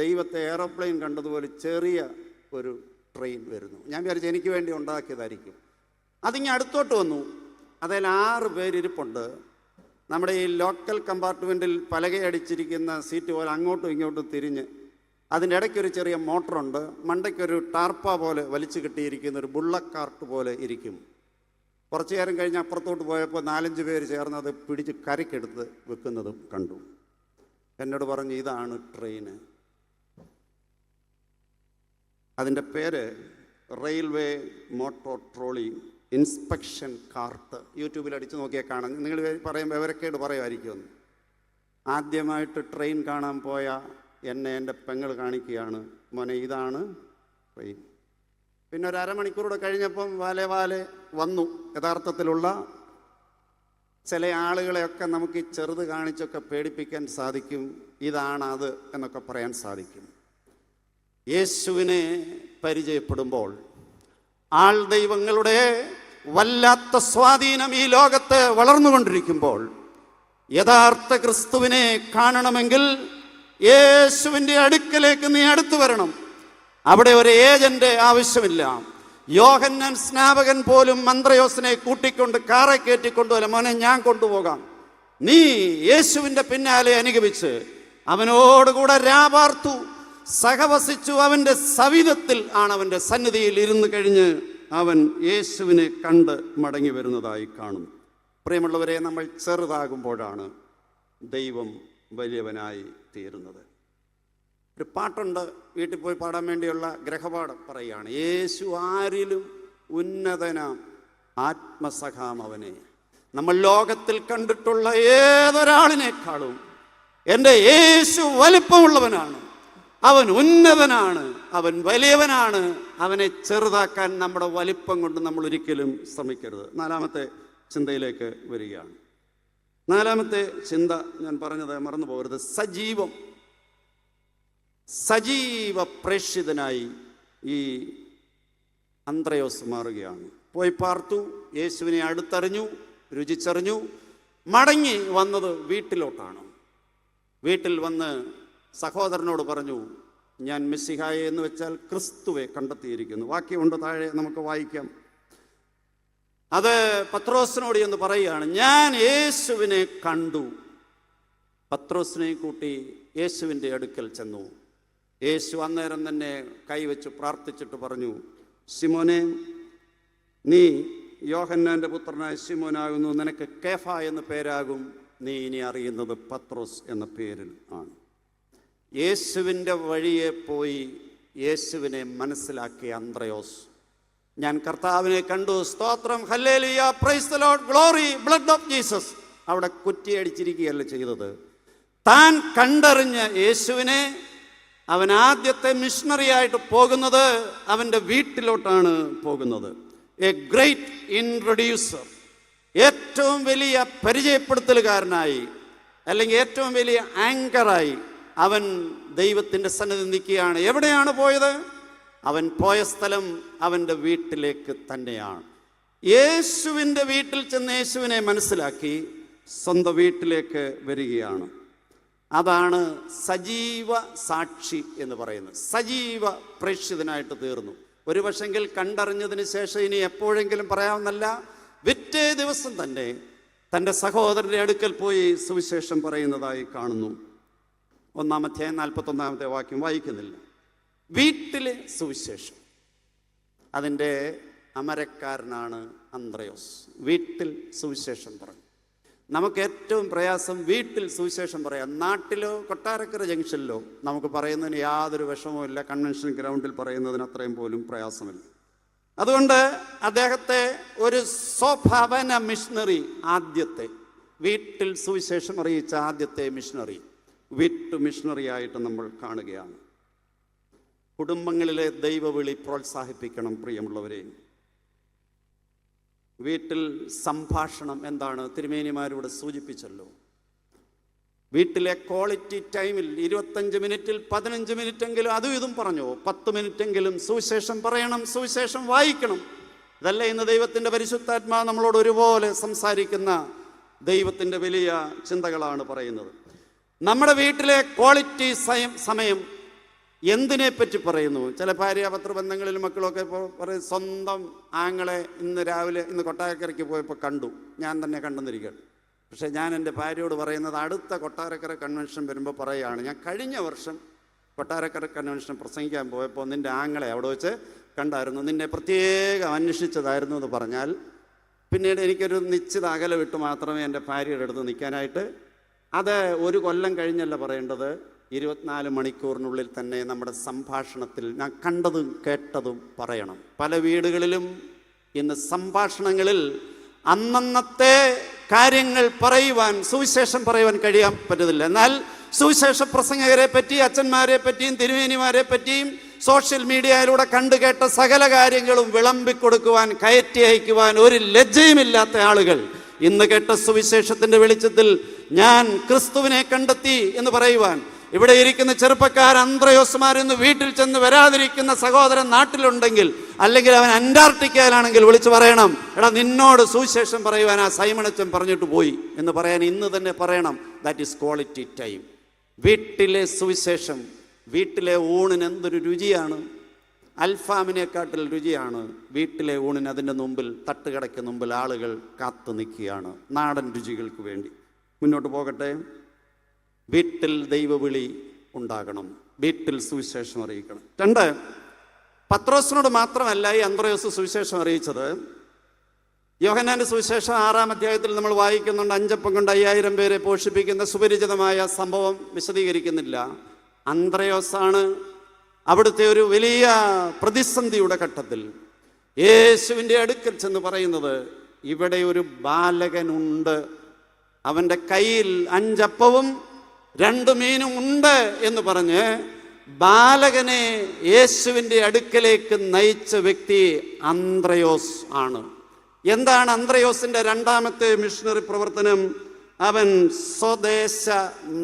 S1: ദൈവത്തെ എയറോപ്ലെയിൻ കണ്ടതുപോലെ ചെറിയ ഒരു ട്രെയിൻ വരുന്നു. ഞാൻ വിചാരിച്ചു എനിക്ക് വേണ്ടി ഉണ്ടാക്കിയതായിരിക്കും. അതിങ്ങനെ അടുത്തോട്ട് വന്നു. അതിൽ 6 പേരിരിപ്പുണ്ട്. നമ്മുടെ ഈ ലോക്കൽ കമ്പാർട്ട്മെൻറ്റിൽ പലകയടിച്ചിരിക്കുന്ന സീറ്റ് പോലെ അങ്ങോട്ടും ഇങ്ങോട്ടും തിരിഞ്ഞ് അതിൻ്റെ ഇടയ്ക്കൊരു ചെറിയ മോട്ടറുണ്ട്. മണ്ടയ്ക്കൊരു ടാർപ്പ പോലെ വലിച്ചു കിട്ടിയിരിക്കുന്ന ഒരു ബുള്ളക്കാർട്ട് പോലെ ഇരിക്കും. കുറച്ചു നേരം കഴിഞ്ഞ് അപ്പുറത്തോട്ട് പോയപ്പോൾ 4-5 പേര് ചേർന്ന് അത് പിടിച്ച് കരക്കെടുത്ത് വെക്കുന്നതും കണ്ടു. എന്നോട് പറഞ്ഞു ഇതാണ് ട്രെയിന്. അതിൻ്റെ പേര് railway motor trolley inspection cart. യൂട്യൂബിൽ അടിച്ച് നോക്കിയാൽ കാണാം. നിങ്ങൾ പറയുമ്പോൾ വിവരക്കേട് പറയുമായിരിക്കുമെന്ന്. ആദ്യമായിട്ട് ട്രെയിൻ കാണാൻ പോയ എന്നെ എൻ്റെ പെങ്ങൾ കാണിക്കുകയാണ്, മോനെ ഇതാണ് ട്രെയിൻ. പിന്നെ ഒരു അരമണിക്കൂറൂടെ കഴിഞ്ഞപ്പം വാലെ വന്നു. യഥാർത്ഥത്തിലുള്ള ചില ആളുകളെയൊക്കെ നമുക്ക് ഈ ചെറുത് കാണിച്ചൊക്കെ പേടിപ്പിക്കാൻ സാധിക്കും. ഇതാണ് അത് എന്നൊക്കെ പറയാൻ സാധിക്കും. യേശുവിനെ പരിചയപ്പെടുമ്പോൾ ആൾ ദൈവങ്ങളുടെ വല്ലാത്ത സ്വാധീനം ഈ ലോകത്ത് വളർന്നുകൊണ്ടിരിക്കുമ്പോൾ യഥാർത്ഥ ക്രിസ്തുവിനെ കാണണമെങ്കിൽ യേശുവിൻ്റെ അടുക്കലേക്ക് നീ അടുത്തു വരണം. അവിടെ ഒരു ഏജന്റ് ആവശ്യമില്ല. യോഹന്നാൻ സ്നാപകൻ പോലും അന്ത്രയോസിനെ കൂട്ടിക്കൊണ്ട് കാറെ കയറ്റിക്കൊണ്ടുവല്ല, മോനെ ഞാൻ കൊണ്ടുപോകാം, നീ യേശുവിൻ്റെ പിന്നാലെ അനുഗമിച്ച് അവനോടുകൂടെ രാപാർത്തു സഹവസിച്ചു. അവൻ്റെ സവിധത്തിൽ ആണ് അവൻ്റെ സന്നിധിയിൽ ഇരുന്ന് കഴിഞ്ഞ് അവൻ യേശുവിനെ കണ്ട് മടങ്ങി വരുന്നതായി കാണും. പ്രിയമുള്ളവരെ, നമ്മൾ ചെറുതാകുമ്പോഴാണ് ദൈവം വലിയവനായി തീരുന്നത്. ഒരു പാട്ടുണ്ട്, വീട്ടിൽ പോയി പാടാൻ വേണ്ടിയുള്ള ഗ്രഹപാഠം പറയുകയാണ്. യേശു ആരിലും ഉന്നതനാം ആത്മസഖാം അവനെ. നമ്മൾ ലോകത്തിൽ കണ്ടിട്ടുള്ള ഏതൊരാളിനേക്കാളും എൻ്റെ യേശു വലിപ്പമുള്ളവനാണ്, അവൻ ഉന്നതനാണ്, അവൻ വലിയവനാണ്. അവനെ ചെറുതാക്കാൻ നമ്മുടെ വലിപ്പം കൊണ്ട് നമ്മൾ ഒരിക്കലും ശ്രമിക്കരുത്. 4ാമത്തെ ചിന്തയിലേക്ക് വരികയാണ്. 4ാമത്തെ ചിന്ത ഞാൻ പറഞ്ഞത് മറന്നു പോകരുത്. സജീവ പ്രേക്ഷിതനായി ഈ അന്ത്രയോസ് മാറുകയാണ്. പോയി പാർത്തു, യേശുവിനെ അടുത്തറിഞ്ഞു, രുചിച്ചറിഞ്ഞു, മടങ്ങി വന്നത് വീട്ടിലോട്ടാണ്. വീട്ടിൽ വന്ന് സഹോദരനോട് പറഞ്ഞു, ഞാൻ മെസ്സിഹായെ എന്ന് വെച്ചാൽ ക്രിസ്തുവെ കണ്ടെത്തിയിരിക്കുന്നു. വാക്യമുണ്ട്, താഴെ നമുക്ക് വായിക്കാം. അത് പത്രോസിനോട് എന്ന് പറയുകയാണ്, ഞാൻ യേശുവിനെ കണ്ടു. പത്രോസിനെ കൂട്ടി യേശുവിൻ്റെ അടുക്കൽ ചെന്നു. യേശു അന്നേരം തന്നെ കൈവച്ച് പ്രാർത്ഥിച്ചിട്ട് പറഞ്ഞു, ശിമോനെ, നീ യോഹന്നാൻ്റെ പുത്രനായ ശിമോനാകുന്നു, നിനക്ക് കേഫ എന്ന പേരാകും, നീ ഇനി അറിയുന്നത് പത്രോസ് എന്ന പേരിൽ ആണ്. യേശുവിൻ്റെ വഴിയെ പോയി യേശുവിനെ മനസ്സിലാക്കിയ അന്ത്രയോസ്, ഞാൻ കർത്താവിനെ കണ്ടു, സ്തോത്രം, hallelujah, praise the Lord, glory, blood of Jesus, അവിടെ കുറ്റിയടിച്ചിരിക്കുകയല്ല ചെയ്തത്. താൻ കണ്ടറിഞ്ഞ യേശുവിനെ അവൻ ആദ്യത്തെ മിഷണറി ആയിട്ട് പോകുന്നത് അവൻ്റെ വീട്ടിലോട്ടാണ് പോകുന്നത്. എ ഗ്രേറ്റ് ഇൻട്രൊഡ്യൂസർ, ഏറ്റവും വലിയ പരിചയപ്പെടുത്തലുകാരനായി, അല്ലെങ്കിൽ ഏറ്റവും വലിയ ആങ്കറായി അവൻ ദൈവത്തിൻ്റെ സന്നിധി നിൽക്കുകയാണ്. എവിടെയാണ് പോയത്? അവൻ പോയ സ്ഥലം അവൻ്റെ വീട്ടിലേക്ക് തന്നെയാണ്. യേശുവിൻ്റെ വീട്ടിൽ ചെന്ന് യേശുവിനെ മനസ്സിലാക്കി സ്വന്തം വീട്ടിലേക്ക് വരികയാണ്. അതാണ് സജീവ സാക്ഷി എന്ന് പറയുന്നത്. സജീവ പ്രേക്ഷിതനായിട്ട് തീർന്നു. ഒരു പക്ഷെങ്കിൽ കണ്ടറിഞ്ഞതിന് ശേഷം ഇനി എപ്പോഴെങ്കിലും പറയാവുന്നല്ല, പിറ്റേ ദിവസം തന്നെ തൻ്റെ സഹോദരൻ്റെ അടുക്കൽ പോയി സുവിശേഷം പറയുന്നതായി കാണുന്നു. 1-ാം അധ്യായം 41-ാമത്തെ വാക്യം വായിക്കുന്നില്ല. വീട്ടിലെ സുവിശേഷം, അതിൻ്റെ അമരക്കാരനാണ് അന്ത്രയോസ്. വീട്ടിൽ സുവിശേഷം പറഞ്ഞു. നമുക്ക് ഏറ്റവും പ്രയാസം വീട്ടിൽ സുവിശേഷം പറയാം. നാട്ടിലോ കൊട്ടാരക്കര ജംഗ്ഷനിലോ നമുക്ക് പറയുന്നതിന് യാതൊരു വിഷമവുമില്ല, കൺവെൻഷൻ ഗ്രൗണ്ടിൽ പറയുന്നതിന് അത്രയും പോലും പ്രയാസമില്ല. അതുകൊണ്ട് അദ്ദേഹത്തെ ഒരു സ്വഭവന മിഷണറി, ആദ്യത്തെ വീട്ടിൽ സുവിശേഷം അറിയിച്ച ആദ്യത്തെ മിഷണറി, വീട്ടു മിഷണറി ആയിട്ട് നമ്മൾ കാണുകയാണ്. കുടുംബങ്ങളിലെ ദൈവവിളി പ്രോത്സാഹിപ്പിക്കണം പ്രിയമുള്ളവരെ. വീട്ടിൽ സംഭാഷണം എന്താണ് തിരുമേനിമാരോട് സൂചിപ്പിച്ചല്ലോ. വീട്ടിലെ ക്വാളിറ്റി ടൈമിൽ 25 മിനിറ്റിൽ 15 മിനിറ്റെങ്കിലും അതും ഇതും പറഞ്ഞോ, 10 മിനിറ്റെങ്കിലും സുവിശേഷം പറയണം, സുവിശേഷം വായിക്കണം. ഇതല്ല ഇന്ന് ദൈവത്തിൻ്റെ പരിശുദ്ധാത്മാവ് നമ്മളോട് ഒരുപോലെ സംസാരിക്കുന്ന ദൈവത്തിൻ്റെ വലിയ ചിന്തകളാണ് പറയുന്നത്. നമ്മുടെ വീട്ടിലെ ക്വാളിറ്റി സമയം എന്തിനെപ്പറ്റി പറയുന്നു? ചില ഭാര്യാപത്ര ബന്ധങ്ങളിലും മക്കളൊക്കെ ഇപ്പോൾ പറയും, സ്വന്തം ആങ്ങളെ ഇന്ന് കൊട്ടാരക്കരയ്ക്ക് പോയപ്പോൾ കണ്ടു, ഞാൻ തന്നെ കണ്ടെന്നിരിക്കുകയാണ്. പക്ഷേ ഞാൻ എൻ്റെ ഭാര്യയോട് പറയുന്നത്, അടുത്ത കൊട്ടാരക്കര കൺവെൻഷൻ വരുമ്പോൾ പറയുകയാണ്, ഞാൻ കഴിഞ്ഞ വർഷം കൊട്ടാരക്കര കൺവെൻഷൻ പ്രസംഗിക്കാൻ പോയപ്പോൾ നിൻ്റെ ആങ്ങളെ അവിടെ വെച്ച് കണ്ടായിരുന്നു, നിന്നെ പ്രത്യേകം അന്വേഷിച്ചതായിരുന്നു എന്ന് പറഞ്ഞാൽ പിന്നീട് എനിക്കൊരു നിശ്ചിത അകലെ വിട്ട് മാത്രമേ എൻ്റെ ഭാര്യയുടെ അടുത്ത് നിൽക്കാനായിട്ട്, അത് ഒരു കൊല്ലം കഴിഞ്ഞല്ല പറയേണ്ടത്, 24 മണിക്കൂറിനുള്ളിൽ തന്നെ നമ്മുടെ സംഭാഷണത്തിൽ ഞാൻ കണ്ടതും കേട്ടതും പറയണം. പല വീടുകളിലും ഇന്ന് സംഭാഷണങ്ങളിൽ അന്നന്നത്തെ കാര്യങ്ങൾ പറയുവാൻ, സുവിശേഷം പറയുവാൻ കഴിയാൻ പറ്റുന്നില്ല. എന്നാൽ സുവിശേഷ പ്രസംഗകരെ പറ്റി, അച്ഛന്മാരെ പറ്റിയും തിരുമേനിമാരെ പറ്റിയും സോഷ്യൽ മീഡിയയിലൂടെ കണ്ടുകേട്ട സകല കാര്യങ്ങളും വിളമ്പിക്കൊടുക്കുവാൻ, കയറ്റി അയക്കുവാൻ ഒരു ലജ്ജയുമില്ലാത്ത ആളുകൾ ഇന്ന് കേട്ട സുവിശേഷത്തിൻ്റെ വെളിച്ചത്തിൽ ഞാൻ ക്രിസ്തുവിനെ കണ്ടെത്തി എന്ന് പറയുവാൻ, ഇവിടെ ഇരിക്കുന്ന ചെറുപ്പക്കാർ അന്ത്രയോസ്മാർ ഇന്ന് വീട്ടിൽ ചെന്ന് വരാതിരിക്കുന്ന സഹോദരൻ നാട്ടിലുണ്ടെങ്കിൽ, അല്ലെങ്കിൽ അവൻ അന്റാർട്ടിക്കയിലാണെങ്കിൽ വിളിച്ചു പറയണം, എടാ നിന്നോട് സുവിശേഷം പറയുവാൻ ആ സൈമണച്ചൻ പറഞ്ഞിട്ട് പോയി എന്ന് പറയാൻ ഇന്ന് തന്നെ പറയണം. That is quality time. വീട്ടിലെ സുവിശേഷം, വീട്ടിലെ ഊണിന് എന്തൊരു രുചിയാണ്! അൽഫാമിനെക്കാട്ടിൽ രുചിയാണ് വീട്ടിലെ ഊണിന്. അതിൻ്റെ മുമ്പിൽ, തട്ടുകടയ്ക്ക് മുമ്പിൽ ആളുകൾ കാത്തു നിൽക്കുകയാണ് നാടൻ രുചികൾക്ക് വേണ്ടി. മുന്നോട്ട് പോകട്ടെ. വീട്ടിൽ ദൈവവിളി ഉണ്ടാകണം, വീട്ടിൽ സുവിശേഷം അറിയിക്കണം. 2, പത്രോസിനോട് മാത്രമല്ല ഈ അന്ത്രയോസ് സുവിശേഷം അറിയിച്ചത്. യോഹന്നാന്റെ സുവിശേഷം 6-ാം അധ്യായത്തിൽ നമ്മൾ വായിക്കുന്നുണ്ട്, 5 അപ്പം കൊണ്ട് 5000 പേരെ പോഷിപ്പിക്കുന്ന സുപരിചിതമായ സംഭവം വിശദീകരിക്കുന്നില്ല. അന്ത്രയോസാണ് അവിടുത്തെ ഒരു വലിയ പ്രതിസന്ധിയുടെ ഘട്ടത്തിൽ യേശുവിൻ്റെ അടുക്കൽ ചെന്ന് പറയുന്നത്, ഇവിടെ ഒരു ബാലകനുണ്ട്, അവൻ്റെ കയ്യിൽ 5 അപ്പവും 2 മീനും ഉണ്ട് എന്ന് പറഞ്ഞ് ബാലകനെ യേശുവിൻ്റെ അടുക്കലേക്ക് നയിച്ച വ്യക്തി അന്ത്രയോസ് ആണ്. എന്താണ് അന്ത്രയോസിൻ്റെ 2ാമത്തെ മിഷണറി പ്രവർത്തനം? അവൻ സ്വദേശ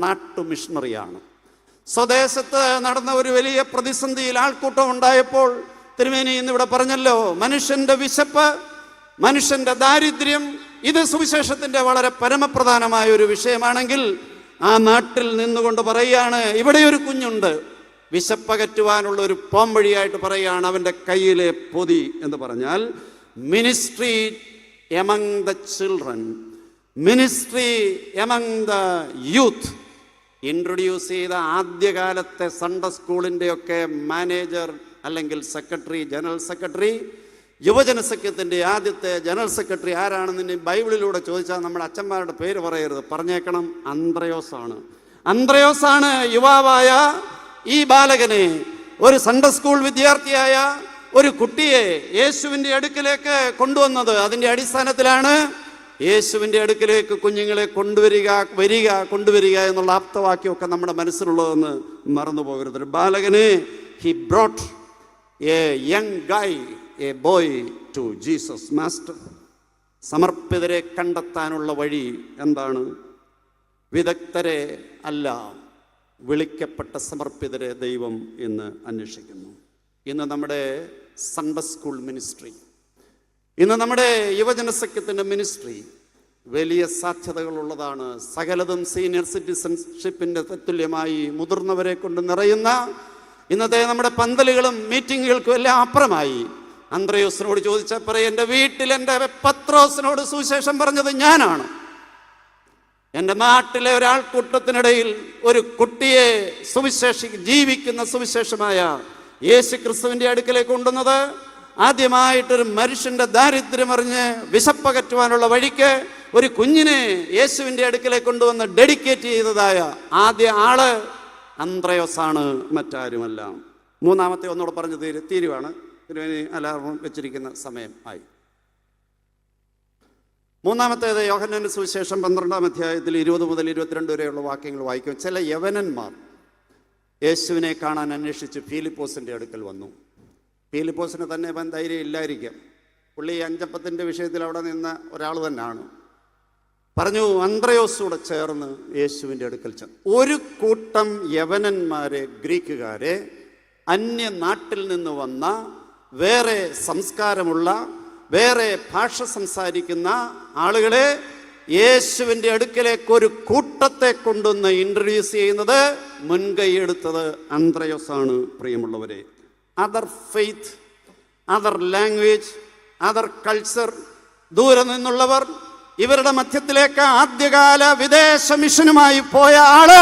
S1: നാട്ടു മിഷണറിയാണ്. സ്വദേശത്ത് നടന്ന ഒരു വലിയ പ്രതിസന്ധിയിൽ ആൾക്കൂട്ടം ഉണ്ടായപ്പോൾ, തിരുമേനി ഇന്നിവിടെ പറഞ്ഞല്ലോ, മനുഷ്യൻ്റെ വിശപ്പ്, മനുഷ്യൻ്റെ ദാരിദ്ര്യം, ഇത് സുവിശേഷത്തിൻ്റെ വളരെ പരമപ്രധാനമായ ഒരു വിഷയമാണെങ്കിൽ, ആ നാട്ടിൽ നിന്നുകൊണ്ട് പറയുകയാണ്, ഇവിടെ ഒരു കുഞ്ഞുണ്ട്, വിശപ്പകറ്റുവാനുള്ള ഒരു പോംവഴിയായിട്ട് പറയുകയാണ്, അവൻ്റെ കയ്യിലെ പൊതി എന്ന് പറഞ്ഞാൽ ministry among the children, ministry among the youth. Introduce ചെയ്ത ആദ്യകാലത്തെ സൺഡേ സ്കൂളിൻ്റെയൊക്കെ മാനേജർ അല്ലെങ്കിൽ സെക്രട്ടറി, ജനറൽ സെക്രട്ടറി, യുവജന സഖ്യത്തിൻ്റെ ആദ്യത്തെ ജനറൽ സെക്രട്ടറി ആരാണെന്ന് ബൈബിളിലൂടെ ചോദിച്ചാൽ നമ്മുടെ അച്ഛന്മാരുടെ പേര് പറയരുത്, പറഞ്ഞേക്കണം, അന്ത്രയോസാണ്. അന്ത്രയോസാണ് യുവാവായ ഈ ബാലകനെ, ഒരു സൺഡേ സ്കൂൾ വിദ്യാർത്ഥിയായ ഒരു കുട്ടിയെ യേശുവിൻ്റെ അടുക്കിലേക്ക് കൊണ്ടുവന്നത്. അതിൻ്റെ അടിസ്ഥാനത്തിലാണ് യേശുവിൻ്റെ അടുക്കിലേക്ക് കുഞ്ഞുങ്ങളെ കൊണ്ടുവരിക എന്നുള്ള ആപ്തവാക്യമൊക്കെ നമ്മുടെ മനസ്സിലുള്ളതെന്ന് മറന്നു പോകരുത്. ഒരു ബാലകനെ, he brought a young guy, a boy to Jesus master. സമർപ്പിതരെ കണ്ടെത്താനുള്ള വഴി എന്താണ്? വിദഗ്ധരെ അല്ല, വിളിക്കപ്പെട്ട സമർപ്പിതരെ ദൈവം ഇന്ന് അന്വേഷിക്കുന്നു. ഇന്ന് നമ്മുടെ സൺഡേ സ്കൂൾ മിനിസ്ട്രി, ഇന്ന് നമ്മുടെ യുവജന സഖ്യത്തിൻ്റെ മിനിസ്ട്രി വലിയ സാധ്യതകളുള്ളതാണ്. സകലതും സീനിയർ സിറ്റിസൺഷിപ്പിൻ്റെ തത്തുല്യമായി മുതിർന്നവരെ കൊണ്ട് നിറയുന്ന ഇന്നത്തെ നമ്മുടെ പന്തലുകളും മീറ്റിങ്ങുകൾക്കും എല്ലാം അപ്പുറമായി. അന്ത്രയോസിനോട് ചോദിച്ചാൽ പറയും, എൻ്റെ വീട്ടിൽ എൻ്റെ പത്രോസിനോട് സുവിശേഷം പറഞ്ഞത് ഞാനാണ്. എൻ്റെ നാട്ടിലെ ഒരാൾക്കൂട്ടത്തിനിടയിൽ ഒരു കുട്ടിയെ ജീവിക്കുന്ന സുവിശേഷമായ യേശു ക്രിസ്തുവിൻ്റെ അടുക്കലേക്ക് കൊണ്ടുവന്നത്, ആദ്യമായിട്ടൊരു മനുഷ്യൻ്റെ ദാരിദ്ര്യം അറിഞ്ഞ് വിശപ്പകറ്റുവാനുള്ള വഴിക്ക് ഒരു കുഞ്ഞിനെ യേശുവിൻ്റെ അടുക്കലേക്ക് കൊണ്ടുവന്ന് ഡെഡിക്കേറ്റ് ചെയ്തതായ ആദ്യ ആള് അന്ത്രയോസാണ്, മറ്റാരുമല്ല. 3-ാമത്തെ ഒന്നുകൂടെ പറഞ്ഞ് തീരുവാണ്, തിരുവേനി അലാറം വെച്ചിരിക്കുന്ന സമയം ആയി. 3-ാമത്തേത് യോഹന്നാന്റെ സുവിശേഷം 12-ാം അധ്യായത്തിൽ 20 മുതൽ 22 വരെയുള്ള വാക്യങ്ങൾ വായിക്കും. ചില യവനന്മാർ യേശുവിനെ കാണാൻ അന്വേഷിച്ച് ഫിലിപ്പോസിൻ്റെ അടുക്കൽ വന്നു. ഫിലിപ്പോസിന് തന്നെ ധൈര്യം ഇല്ലായിരിക്കാം, പുള്ളി 5 അപ്പത്തിൻ്റെ വിഷയത്തിൽ അവിടെ നിന്ന ഒരാൾ തന്നെയാണ്. പറഞ്ഞു, അന്ത്രയോസൂടെ ചേർന്ന് യേശുവിൻ്റെ അടുക്കൽ ചെന്നു. ഒരു കൂട്ടം യവനന്മാരെ, ഗ്രീക്കുകാരെ, അന്യ നാട്ടിൽ നിന്ന് വന്ന വേറെ സംസ്കാരമുള്ള വേറെ ഭാഷ സംസാരിക്കുന്ന ആളുകളെ യേശുവിൻ്റെ അടുക്കലേക്ക് ഒരു കൂട്ടത്തെ കൊണ്ടുവന്ന് ഇൻട്രൊഡ്യൂസ് ചെയ്യുന്നത്, മുൻകൈയെടുത്തത് അന്ത്രയോസാണ്. പ്രിയമുള്ളവരെ, other faith, other language, other culture, ദൂരെ നിന്നുള്ളവർ, ഇവരുടെ മധ്യത്തിലേക്ക് ആദ്യകാല വിദേശ മിഷനുമായി പോയ ആള്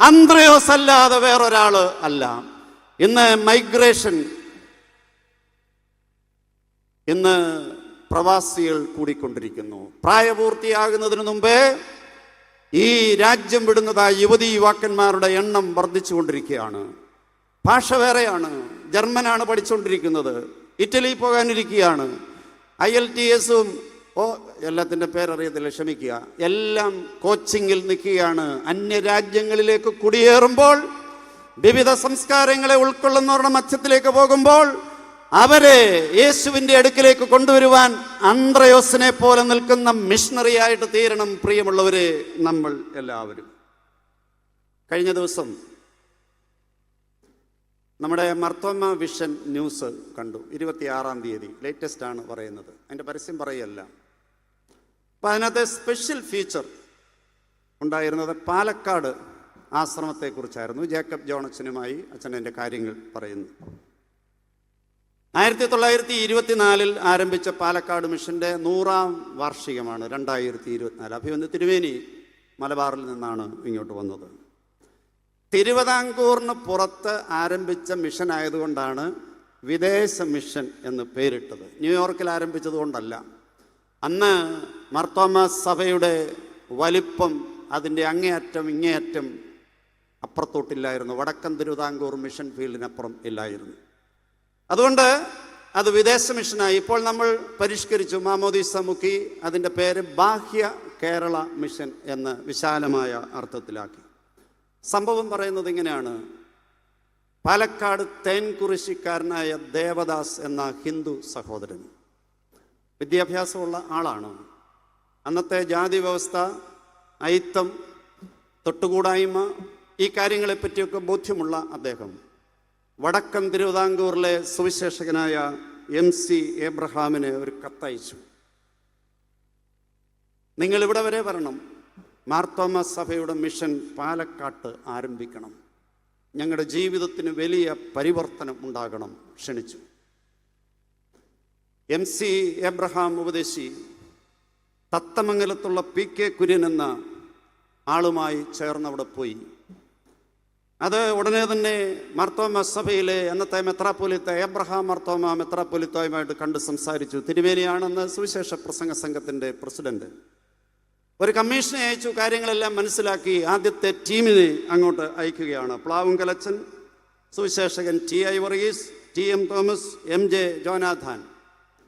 S1: അന്ത്രയോസ് അല്ലാതെ വേറൊരാള് അല്ല. ഇന്ന് മൈഗ്രേഷൻ, ഇന്ന് പ്രവാസികൾ കൂടിക്കൊണ്ടിരിക്കുന്നു. പ്രായപൂർത്തിയാകുന്നതിന് മുമ്പേ ഈ രാജ്യം വിടുന്നതായ യുവതീ യുവാക്കന്മാരുടെ എണ്ണം വർദ്ധിച്ചുകൊണ്ടിരിക്കുകയാണ്. ഭാഷ വേറെയാണ്. ജർമ്മനാണ് പഠിച്ചുകൊണ്ടിരിക്കുന്നത്, ഇറ്റലി പോകാനിരിക്കുകയാണ്, IELTS-ഉം എല്ലാത്തിൻ്റെ പേരറിയത്തില്ല, ക്ഷമിക്കുക, എല്ലാം കോച്ചിങ്ങിൽ നിൽക്കുകയാണ്. അന്യരാജ്യങ്ങളിലേക്ക് കുടിയേറുമ്പോൾ, വിവിധ സംസ്കാരങ്ങളെ ഉൾക്കൊള്ളുന്നവരുടെ മധ്യത്തിലേക്ക് പോകുമ്പോൾ അവരെ യേശുവിൻ്റെ അടുക്കിലേക്ക് കൊണ്ടുവരുവാൻ അന്ത്രയോസിനെ പോലെ നിൽക്കുന്ന മിഷണറി ആയിട്ട് തീരണം. പ്രിയമുള്ളവരെ, നമ്മൾ എല്ലാവരും. കഴിഞ്ഞ ദിവസം നമ്മുടെ മർത്തോമ വിഷൻ ന്യൂസ് കണ്ടു. 26-ാം തീയതി, ലേറ്റസ്റ്റ് ആണ് പറയുന്നത്, അതിൻ്റെ പരസ്യം പറയല്ല. അപ്പം അതിനകത്ത് സ്പെഷ്യൽ ഫീച്ചർ ഉണ്ടായിരുന്നത് പാലക്കാട് ആശ്രമത്തെക്കുറിച്ചായിരുന്നു. ജേക്കബ് ജോൺ അച്ഛനുമായി അച്ഛൻ എൻ്റെ കാര്യങ്ങൾ പറയുന്നു. 1924 ആരംഭിച്ച പാലക്കാട് മിഷൻ്റെ 100-ാം വാർഷികമാണ് 2024. അഭിമന്യ തിരുമേനി മലബാറിൽ നിന്നാണ് ഇങ്ങോട്ട് വന്നത്. തിരുവിതാംകൂറിന് പുറത്ത് ആരംഭിച്ച മിഷൻ ആയതുകൊണ്ടാണ് വിദേശ മിഷൻ എന്ന് പേരിട്ടത്. ന്യൂയോർക്കിൽ ആരംഭിച്ചതുകൊണ്ടല്ല. അന്ന് മർത്തോമ സഭയുടെ വലിപ്പം അതിൻ്റെ അങ്ങേയറ്റം ഇങ്ങേയറ്റം അപ്പുറത്തോട്ടില്ലായിരുന്നു. വടക്കൻ തിരുവിതാംകൂർ മിഷൻ ഫീൽഡിനപ്പുറം ഇല്ലായിരുന്നു. അതുകൊണ്ട് അത് വിദേശ മിഷനായി. ഇപ്പോൾ നമ്മൾ പരിഷ്കരിച്ചു, മാമോദീസ മുക്കി അതിൻ്റെ പേര് ബാഹ്യ കേരള മിഷൻ എന്ന് വിശാലമായ അർത്ഥത്തിലാക്കി. സംഭവം പറയുന്നത് ഇങ്ങനെയാണ്. പാലക്കാട് തേൻകുറിശിക്കാരനായ ദേവദാസ് എന്ന ഹിന്ദു സഹോദരൻ വിദ്യാഭ്യാസമുള്ള ആളാണ്. അന്നത്തെ ജാതി വ്യവസ്ഥ, അയിത്തം, തൊട്ടുകൂടായ്മ, ഈ കാര്യങ്ങളെപ്പറ്റിയൊക്കെ ബോധ്യമുള്ള അദ്ദേഹം വടക്കൻ തിരുവിതാംകൂറിലെ സുവിശേഷകനായ MC ഏബ്രഹാമിന് ഒരു കത്തയച്ചു. നിങ്ങളിവിടെ വരെ വരണം, മാർത്തോമ സഭയുടെ മിഷൻ പാലക്കാട്ട് ആരംഭിക്കണം, ഞങ്ങളുടെ ജീവിതത്തിന് വലിയ പരിവർത്തനം ഉണ്ടാകണം, ക്ഷണിച്ചു. MC ഏബ്രഹാം ഉപദേശി തത്തമംഗലത്തുള്ള PK കുര്യൻ എന്ന ആളുമായി ചേർന്നവിടെ പോയി. അത് ഉടനെ തന്നെ മാർത്തോമ സഭയിലെ അന്നത്തെ മെത്രാപ്പൊലീത്ത ഏബ്രഹാം മാർത്തോമ മെത്രാപ്പൊലീത്തയുമായിട്ട് കണ്ട് സംസാരിച്ചു. തിരുമേനിയാണെന്ന് സുവിശേഷ പ്രസംഗ സംഘത്തിൻ്റെ പ്രസിഡന്റ്. ഒരു കമ്മീഷനെ അയച്ചു. കാര്യങ്ങളെല്ലാം മനസ്സിലാക്കി ആദ്യത്തെ ടീമിനെ അങ്ങോട്ട് അയക്കുകയാണ്. പ്ലാവുങ്കലച്ചൻ, Suviseshakan TI Varghese, TM Thomas, MJ Jonathan.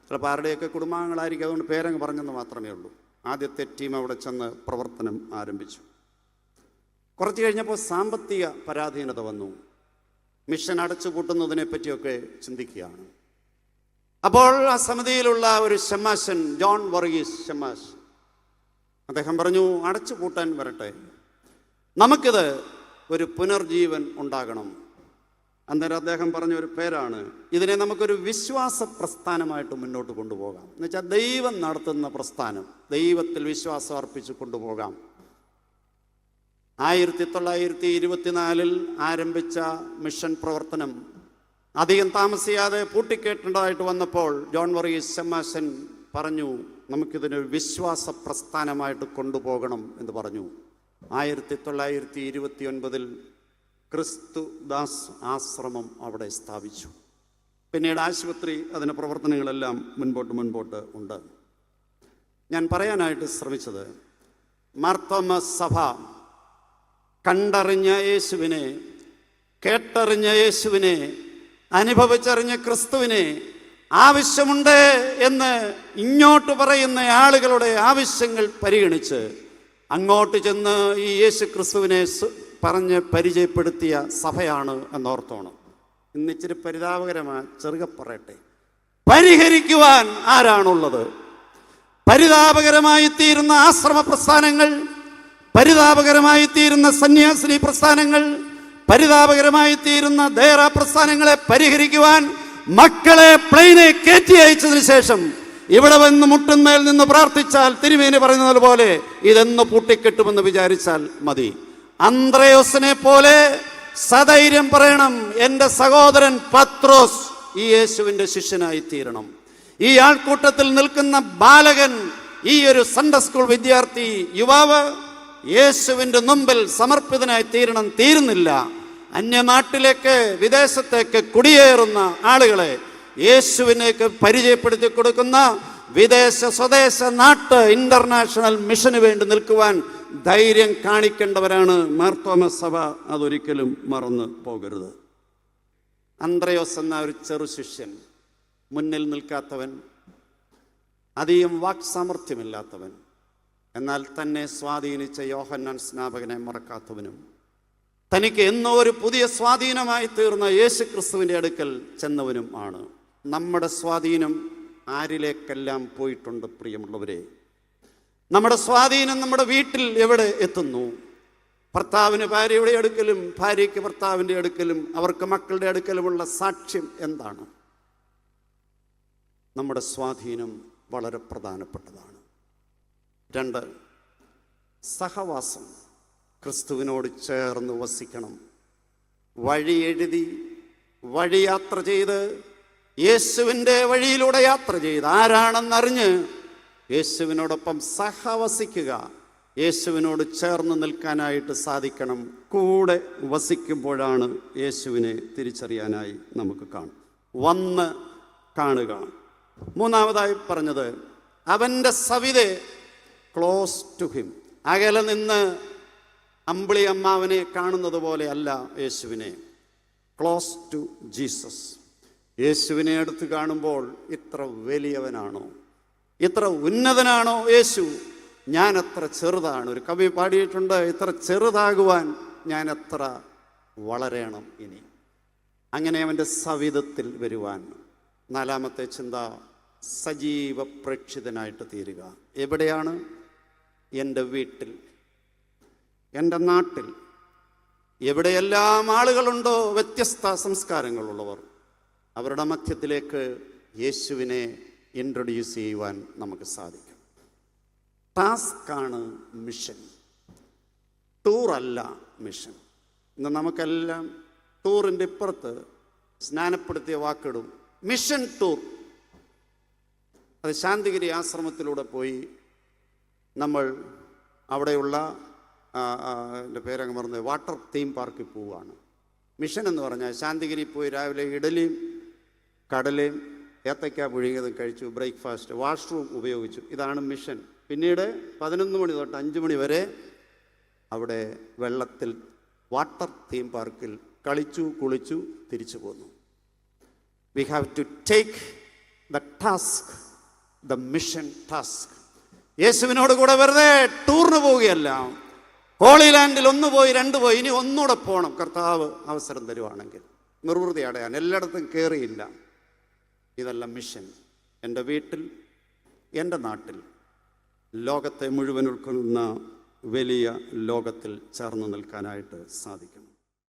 S1: ചിലപ്പോൾ ആരുടെയൊക്കെ കുടുംബാംഗങ്ങളായിരിക്കും, അതുകൊണ്ട് പേരങ്ങ് പറഞ്ഞെന്ന് മാത്രമേ ഉള്ളൂ. ആദ്യത്തെ ടീം അവിടെ ചെന്ന് പ്രവർത്തനം ആരംഭിച്ചു. കുറച്ച് കഴിഞ്ഞപ്പോൾ സാമ്പത്തിക പരാധീനത വന്നു. മിഷൻ അടച്ചുപൂട്ടുന്നതിനെ പറ്റിയൊക്കെ ചിന്തിക്കുകയാണ്. അപ്പോൾ ആ സമിതിയിലുള്ള ഒരു ഷമാശൻ, ജോൺ വർഗീസ് ഷമാശ്, അദ്ദേഹം പറഞ്ഞു, അടച്ചുപൂട്ടാൻ വരട്ടെ, നമുക്കിത് ഒരു പുനർജീവൻ ഉണ്ടാകണം. അന്നേരം അദ്ദേഹം പറഞ്ഞ ഒരു പേരാണ്, ഇതിനെ നമുക്കൊരു വിശ്വാസ പ്രസ്ഥാനമായിട്ട് മുന്നോട്ട് കൊണ്ടുപോകാം. എന്നുവെച്ചാൽ ദൈവം നടത്തുന്ന പ്രസ്ഥാനം, ദൈവത്തിൽ വിശ്വാസം അർപ്പിച്ച് കൊണ്ടുപോകാം. 1924 ആരംഭിച്ച മിഷൻ പ്രവർത്തനം അധികം താമസിയാതെ പൂട്ടിക്കേട്ടതായിട്ട് വന്നപ്പോൾ ജോൺ വർഗീസ് ഷമാശൻ പറഞ്ഞു, നമുക്കിതിനൊരു വിശ്വാസ പ്രസ്ഥാനമായിട്ട് കൊണ്ടുപോകണം എന്ന് പറഞ്ഞു. 1929 ക്രിസ്തുദാസ് ആശ്രമം അവിടെ സ്ഥാപിച്ചു. പിന്നീട് ആശുപത്രി, അതിൻ്റെ പ്രവർത്തനങ്ങളെല്ലാം മുൻപോട്ട് ഉണ്ട്. ഞാൻ പറയാനായിട്ട് ശ്രമിച്ചത്, മാർത്തോമ സഭ കണ്ടറിഞ്ഞ യേശുവിനെ, കേട്ടറിഞ്ഞ യേശുവിനെ, അനുഭവിച്ചറിഞ്ഞ ക്രിസ്തുവിനെ ആവശ്യമുണ്ട് എന്ന് ഇങ്ങോട്ട് പറയുന്ന ആളുകളുടെ ആവശ്യങ്ങൾ പരിഗണിച്ച് അങ്ങോട്ട് ചെന്ന് ഈ യേശു ക്രിസ്തുവിനെ പറഞ്ഞ് പരിചയപ്പെടുത്തിയ സഭയാണ് എന്നോർത്തോണം. ഇന്നിച്ചിരി പരിതാപകരമാണ്, ചെറുകെ പറയട്ടെ, പരിഹരിക്കുവാൻ ആരാണുള്ളത്? പരിതാപകരമായി തീരുന്ന ആശ്രമ പ്രസ്ഥാനങ്ങൾ, പരിതാപകരമായി തീരുന്ന സന്യാസിനി പ്രസ്ഥാനങ്ങൾ, പരിതാപകരമായി തീരുന്ന ദേറ പ്രസ്ഥാനങ്ങളെ പരിഹരിക്കുവാൻ മക്കളെ പ്ലെയിനെ കയറ്റി അയച്ചതിന് ശേഷം ഇവിടെ വന്ന് മുട്ടുന്മേൽ നിന്ന് പ്രാർത്ഥിച്ചാൽ തിരുമേനി പറയുന്നത് പോലെ ഇതെന്ന് പൂട്ടിക്കെട്ടുമെന്ന് വിചാരിച്ചാൽ മതി. അന്ത്രയോസിനെ പോലെ സധൈര്യം പറയണം, എൻ്റെ സഹോദരൻ പത്രോസ് ഈ യേശുവിൻ്റെ ശിഷ്യനായി തീരണം. ഈ ആൾക്കൂട്ടത്തിൽ നിൽക്കുന്ന ബാലകൻ, ഈ ഒരു സൺഡേ സ്കൂൾ വിദ്യാർത്ഥി യുവാവ് യേശുവിൻ്റെ മുമ്പിൽ സമർപ്പിതനായി തീരണം. തീരുന്നില്ല. അന്യനാട്ടിലേക്ക് വിദേശത്തേക്ക് കുടിയേറുന്ന ആളുകളെ യേശുവിനേക്ക് പരിചയപ്പെടുത്തി കൊടുക്കുന്ന വിദേശ സ്വദേശ നാട്ട് ഇന്റർനാഷണൽ മിഷന് വേണ്ടി നിൽക്കുവാൻ ധൈര്യം കാണിക്കേണ്ടവരാണ് മാർത്തോമാ സഭ. അതൊരിക്കലും മറന്നു പോകരുത്. അന്ത്രയോസ് എന്ന ഒരു ചെറു ശിഷ്യൻ, മുന്നിൽ നിൽക്കാത്തവൻ, അധികം വാക്സാമർഥ്യമില്ലാത്തവൻ, എന്നാൽ തന്നെ സ്വാധീനിച്ച യോഹന്നാൻ സ്നാപകനെ മറക്കാത്തവനും തനിക്ക് എന്നോ ഒരു പുതിയ സ്വാധീനമായി തീർന്ന യേശു ക്രിസ്തുവിൻ്റെ അടുക്കൽ ചെന്നവനും ആണ്. നമ്മുടെ സ്വാധീനം ആരിലേക്കെല്ലാം പോയിട്ടുണ്ട് പ്രിയമുള്ളവരെ? നമ്മുടെ സ്വാധീനം നമ്മുടെ വീട്ടിൽ എവിടെ എത്തുന്നു? ഭർത്താവിന് ഭാര്യയുടെ അടുക്കലും ഭാര്യയ്ക്ക് ഭർത്താവിൻ്റെ അടുക്കലും അവർക്ക് മക്കളുടെ അടുക്കലുമുള്ള സാക്ഷ്യം എന്താണ്? നമ്മുടെ സ്വാധീനം വളരെ പ്രധാനപ്പെട്ടതാണ്. 2, സഹവാസം. ക്രിസ്തുവിനോട് ചേർന്ന് വസിക്കണം. വഴി എഴുതി വഴി യാത്ര ചെയ്ത് യേശുവിൻ്റെ വഴിയിലൂടെ യാത്ര ചെയ്ത് ആരാണെന്നറിഞ്ഞ് യേശുവിനോടൊപ്പം സഹവസിക്കുക. യേശുവിനോട് ചേർന്ന് നിൽക്കാനായിട്ട് സാധിക്കണം. കൂടെ വസിക്കുമ്പോഴാണ് യേശുവിനെ തിരിച്ചറിയാനായി നമുക്ക് വന്ന് കാണുക. 3ാമതായി പറഞ്ഞത്, അവൻ്റെ സവിധേ ക്ലോസ് ടു ഹിം. അകലെ നിന്ന് അമ്പിളി അമ്മാവനെ കാണുന്നത് പോലെ അല്ല യേശുവിനെ. Close to Jesus. യേശുവിനെ അടുത്ത് കാണുമ്പോൾ ഇത്ര വലിയവനാണോ, ഇത്ര ഉന്നതനാണോ യേശു? ഞാൻ എത്ര ചെറുതാണ്. ഒരു കവി പാടിയിട്ടുണ്ട്, ഇത്ര ചെറുതാകുവാൻ ഞാൻ എത്ര വളരണം ഇനി. അങ്ങനെ അവൻ്റെ സവിധത്തിൽ വരുവാൻ. 4ാമത്തെ ചിന്ത, സജീവ പ്രേക്ഷിതനായിട്ട് തീരുക. എവിടെയാണ്? എൻ്റെ വീട്ടിൽ, എൻ്റെ നാട്ടിൽ, എവിടെയെല്ലാം ആളുകളുണ്ടോ, വ്യത്യസ്ത സംസ്കാരങ്ങളുള്ളവർ, അവരുടെ മധ്യത്തിലേക്ക് യേശുവിനെ ഇൻട്രൊഡ്യൂസ് ചെയ്യുവാൻ നമുക്ക് സാധിക്കും. ടാസ്ക്കാണ് മിഷൻ, ടൂറല്ല മിഷൻ. ഇന്ന് നമുക്കെല്ലാം ടൂറിൻ്റെ ഇപ്പുറത്ത് സ്നാനപ്പെടുത്തിയ വാക്കിടും, മിഷൻ ടൂർ. അത് ശാന്തിഗിരി ആശ്രമത്തിലൂടെ പോയി നമ്മൾ അവിടെയുള്ള എൻ്റെ പേരങ്ങ് മറന്ന് വാട്ടർ തീം പാർക്കിൽ പോവുകയാണ്. മിഷൻ എന്ന് പറഞ്ഞാൽ ശാന്തിഗിരി പോയി രാവിലെ ഇഡലിയും കടലയും ഏത്തയ്ക്ക പുഴുങ്ങിയതും കഴിച്ചു, ബ്രേക്ക്ഫാസ്റ്റ്, വാഷ്റൂം ഉപയോഗിച്ചു. ഇതാണ് മിഷൻ. പിന്നീട് 11 മണി തൊട്ട് 5 മണി വരെ അവിടെ വെള്ളത്തിൽ വാട്ടർ തീം പാർക്കിൽ കളിച്ചു, കുളിച്ചു, തിരിച്ചു പോന്നു. We have to take the task, the mission task. യേശുവിനോട് കൂടെ വെറുതെ ടൂറിന് പോവുകയല്ല. ഹോളി ലാൻഡിൽ 1 പോയി 2 പോയി, ഇനി ഒന്നുകൂടെ പോകണം കർത്താവ് അവസരം തരുവാണെങ്കിൽ. നിർവൃതി അടയാൻ എല്ലായിടത്തും കയറിയില്ല. ഇതല്ല മിഷൻ. എൻ്റെ വീട്ടിൽ, എൻ്റെ നാട്ടിൽ, ലോകത്തെ മുഴുവൻ ഉൾക്കൊള്ളുന്ന വലിയ ലോകത്തിൽ ചേർന്ന് നിൽക്കാനായിട്ട് സാധിക്കും.